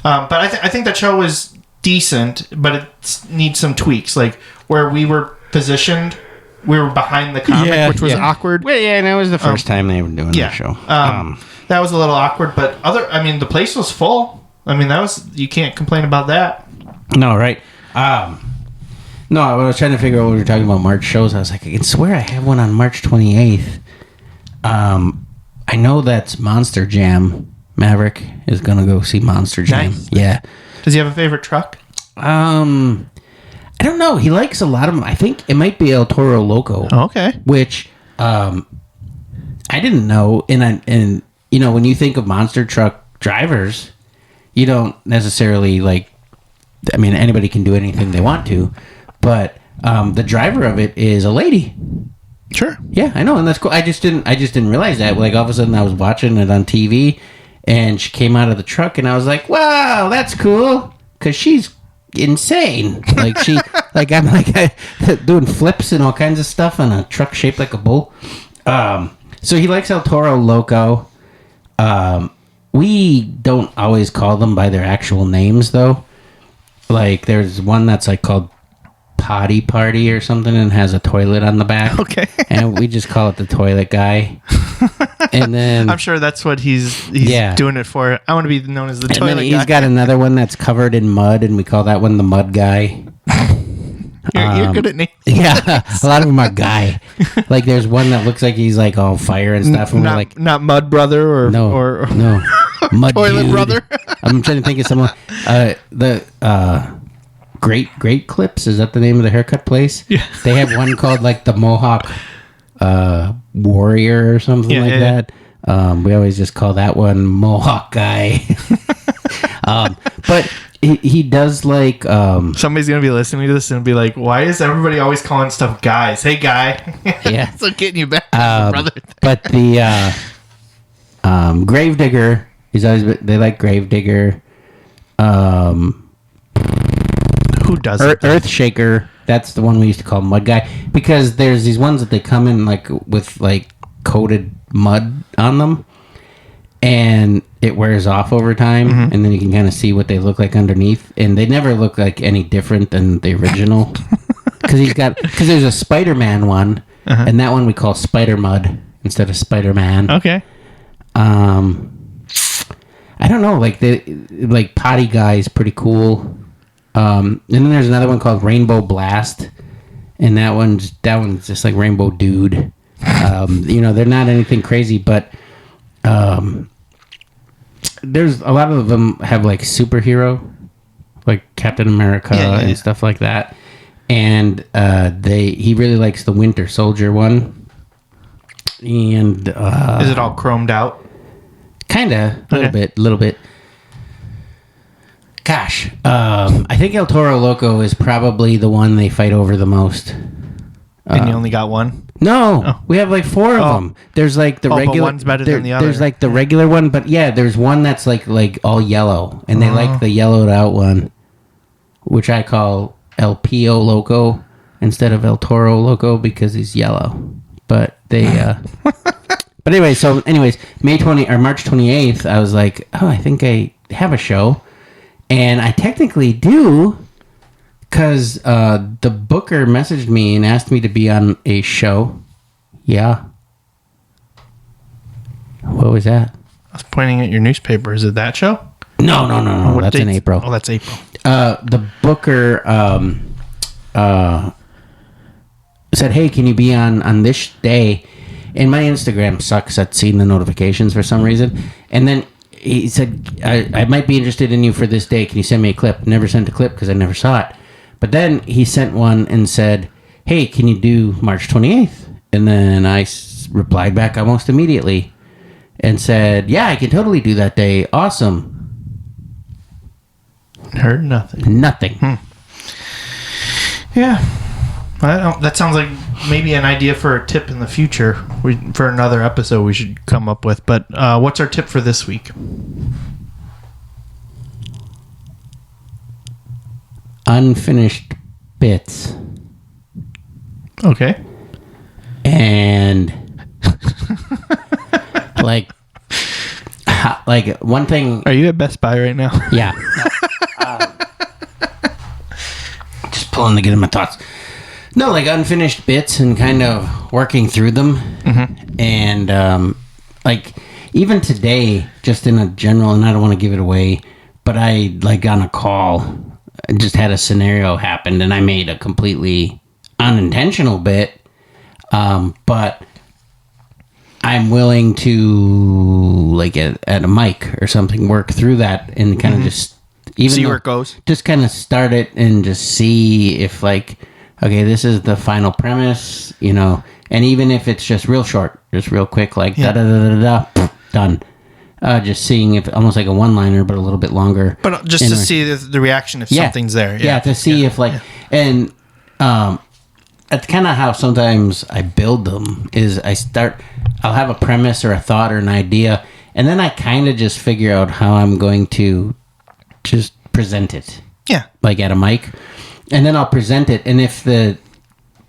but I think that show was decent, but it needs some tweaks. Like where we were positioned, we were behind the comic, which was awkward. Well, yeah, and that was the first time they were doing the show. That was a little awkward, but the place was full. You can't complain about that. No, right. No, I was trying to figure out what we were talking about March shows. I was like, I can swear I have one on March 28th. I know that's Monster Jam. Maverick is going to go see Monster Jam. Nice. Yeah. Does he have a favorite truck? I don't know. He likes a lot of them. I think it might be El Toro Loco. Oh, okay. Which I didn't know. And when you think of monster truck drivers, you don't necessarily like. Anybody can do anything they want to, but the driver of it is a lady. Sure. Yeah, I know, and that's cool. I just didn't realize that. Like all of a sudden, I was watching it on TV, and she came out of the truck, and I was like, "Wow, that's cool," because she's insane. Like I'm doing flips and all kinds of stuff on a truck shaped like a bull. So he likes El Toro Loco. We don't always call them by their actual names, though. Like there's one that's like called Potty Party or something and has a toilet on the back. Okay. And we just call it the toilet guy. And then I'm sure that's what he's doing it for. I want to be known as the toilet guy. He's got another one that's covered in mud, and we call that one the mud guy. You're good at names. Yeah, a lot of them are guy. Like there's one that looks like he's like all fire and stuff, and we're like, not Mud Brother or no. Mud Toilet dude. Brother. I'm trying to think of someone. Great Clips, is that the name of the haircut place? Yeah. They have one called like the Mohawk Warrior or something that. We always just call that one Mohawk Guy. But he does like somebody's gonna be listening to this and be like, why is everybody always calling stuff guys? Hey guy. Yeah. So getting you back, brother. But the Gravedigger, they like Gravedigger. Who doesn't? Earthshaker, that's the one we used to call Mud Guy, because there's these ones that they come in like with like coated mud on them, and it wears off over time, and then you can kind of see what they look like underneath, and they never look like any different than the original. Because there's a Spider-Man one, and that one we call Spider Mud instead of Spider-Man. Okay. I don't know, like Potty Guy is pretty cool. And then there's another one called Rainbow Blast, and that one's just like Rainbow Dude. They're not anything crazy, but there's a lot of them have like superhero, like Captain America and stuff like that. And he really likes the Winter Soldier one. And is it all chromed out? Kinda, a little bit. Gosh, I think El Toro Loco is probably the one they fight over the most. And you only got one? No, we have like 4 of them. There's like the regular. But one's better than the other. There's like the regular one, but yeah, there's one that's like all yellow, and they like the yellowed out one, which I call El Pio Loco instead of El Toro Loco because he's yellow. But they. But anyways, March 28th, I was like, oh, I think I have a show. And I technically do, because the booker messaged me and asked me to be on a show. Yeah. What was that? I was pointing at your newspaper. Is it that show? No. What That's in dates? April. Oh, that's April. The booker said, hey, can you be on this day? And my Instagram sucks at seeing the notifications for some reason. And then he said, I might be interested in you for this day. Can you send me a clip? Never sent a clip because I never saw it. But then he sent one and said, hey, can you do March 28th? And then I replied back almost immediately and said, yeah, I can totally do that day. Awesome. Heard nothing. Nothing. Yeah. That sounds like maybe an idea for a tip in the future. For another episode we should come up with. But what's our tip for this week? Unfinished bits. Okay. And like one thing. Are you at Best Buy right now? Yeah. Just pulling to get in my thoughts. No, like unfinished bits and kind of working through them. Mm-hmm. And like even today, just in a general, and I don't want to give it away, but I like on a call, just had a scenario happen and I made a completely unintentional bit. But I'm willing to, like at a mic or something, work through that and kind of just even see where it goes. Just kind of start it and just see if like, okay, this is the final premise, you know, and even if it's just real short, just real quick, like da da da da da, done. Just seeing if almost like a one-liner, but a little bit longer. But just to see the reaction if something's there. Yeah, to see if like, and that's kind of how sometimes I build them. Is I'll have a premise or a thought or an idea, and then I kind of just figure out how I'm going to just present it. Yeah, like at a mic, and then I'll present it. And if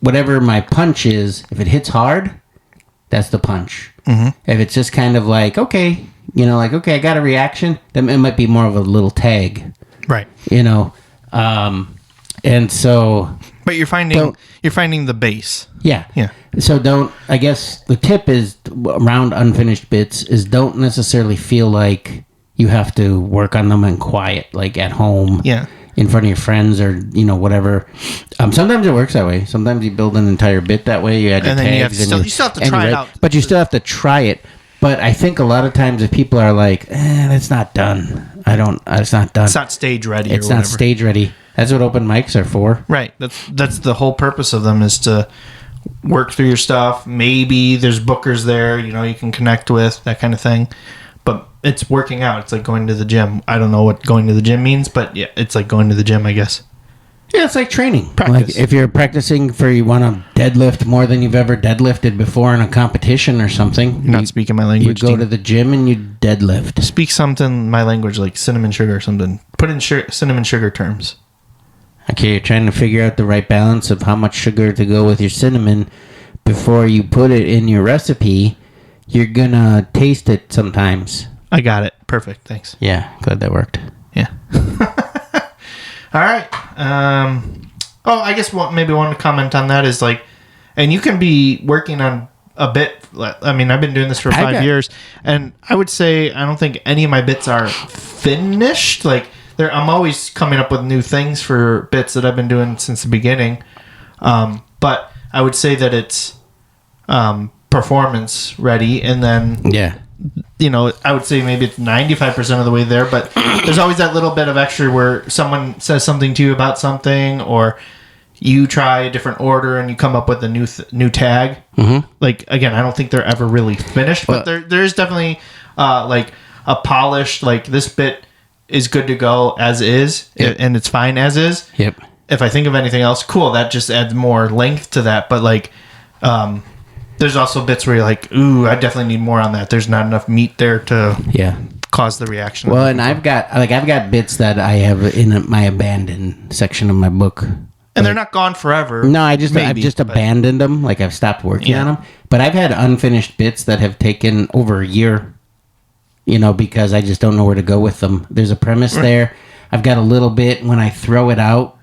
whatever my punch is, if it hits hard, that's the punch. Mm-hmm. If it's just kind of like, okay, you know, like, okay, I got a reaction, then it might be more of a little tag. Right. You know, and so... But you're finding the base. Yeah. Yeah. So I guess the tip is around unfinished bits is don't necessarily feel like you have to work on them in quiet, like at home. Yeah. In front of your friends or, you know, whatever. Sometimes it works that way. Sometimes you build an entire bit that way. You add your tags. You still have to try it out. But you still have to try it. But I think a lot of times if people are like, that's not done. It's not done. It's not stage ready. It's not stage ready. That's what open mics are for. Right. That's the whole purpose of them, is to work through your stuff. Maybe there's bookers there, you know, you can connect with, that kind of thing. But it's working out. It's like going to the gym. I don't know what going to the gym means, but yeah, it's like going to the gym, I guess. Yeah, it's like training. Practice. Like if you're practicing you want to deadlift more than you've ever deadlifted before in a competition or something. You're not speaking my language. You go to the gym and you deadlift. Speak something, my language, like cinnamon sugar or something. Put in cinnamon sugar terms. Okay, you're trying to figure out the right balance of how much sugar to go with your cinnamon before you put it in your recipe. You're going to taste it sometimes. I got it. Perfect. Thanks. Yeah, glad that worked. Yeah. All right. I guess maybe one comment on that is like, and you can be working on a bit. I mean, I've been doing this for 5 years, and I would say I don't think any of my bits are finished. Like, I'm always coming up with new things for bits that I've been doing since the beginning. But I would say that it's performance ready, and then you know, I would say maybe it's 95% of the way there, but there's always that little bit of extra where someone says something to you about something, or you try a different order and you come up with a new tag. Mm-hmm. Like, again, I don't think they're ever really finished, but there is definitely like a polished, like, this bit is good to go as is, and it's fine as is. Yep. If I think of anything else, cool, that just adds more length to that. But like, there's also bits where you're like, ooh, I definitely need more on that. There's not enough meat there to cause the reaction. Well, and I've got bits that I have in my abandoned section of my book. And they're not gone forever. No, I've just abandoned them. Like, I've stopped working on them. But I've had unfinished bits that have taken over a year, you know, because I just don't know where to go with them. There's a premise there, I've got a little bit when I throw it out.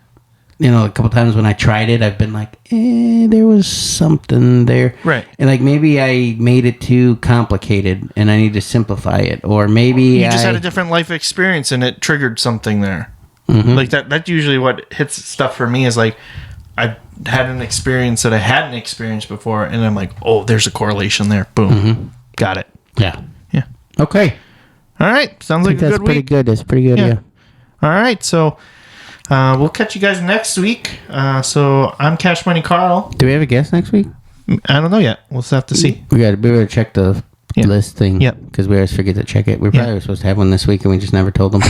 You know, a couple times when I tried it, I've been like, there was something there. Right. And like maybe I made it too complicated and I need to simplify it. Or maybe You just had a different life experience and it triggered something there. Mm-hmm. Like that's usually what hits stuff for me is like, I've had an experience that I hadn't experienced before and I'm like, oh, there's a correlation there. Boom. Mm-hmm. Got it. Yeah. Yeah. Okay. All right. Sounds like a good week. That's pretty good. That's pretty good, yeah. All right. So... we'll catch you guys next week. So I'm Cash Money Carl. Do we have a guest next week? I don't know yet. We'll just have to see. We better check the list thing. Yep. Because we always forget to check it. We probably were supposed to have one this week and we just never told them.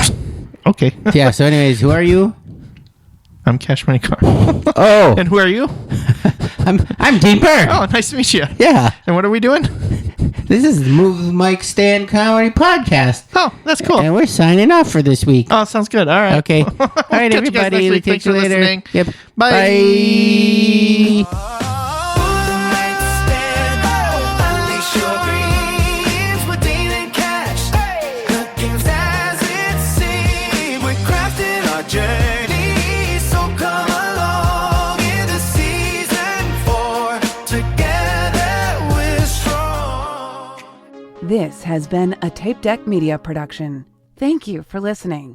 Okay. Yeah. So, anyways, who are you? I'm Cash Money Carl. Oh. And who are you? I'm Dean Burr. Oh, nice to meet you. Yeah. And what are we doing? This is the Move the Mic Stand Comedy Podcast. Oh, that's cool. And we're signing off for this week. Oh, sounds good. All right. Okay. All right, Catch you guys everybody. next We'll week. catch Thanks you for later. listening. Yep. Bye. Unleash your dreams with Dean and Cash. The games as it seems, we're crafting our journey. So come along in the season 4. Together we're strong. This has been a Tape Deck Media production. Thank you for listening.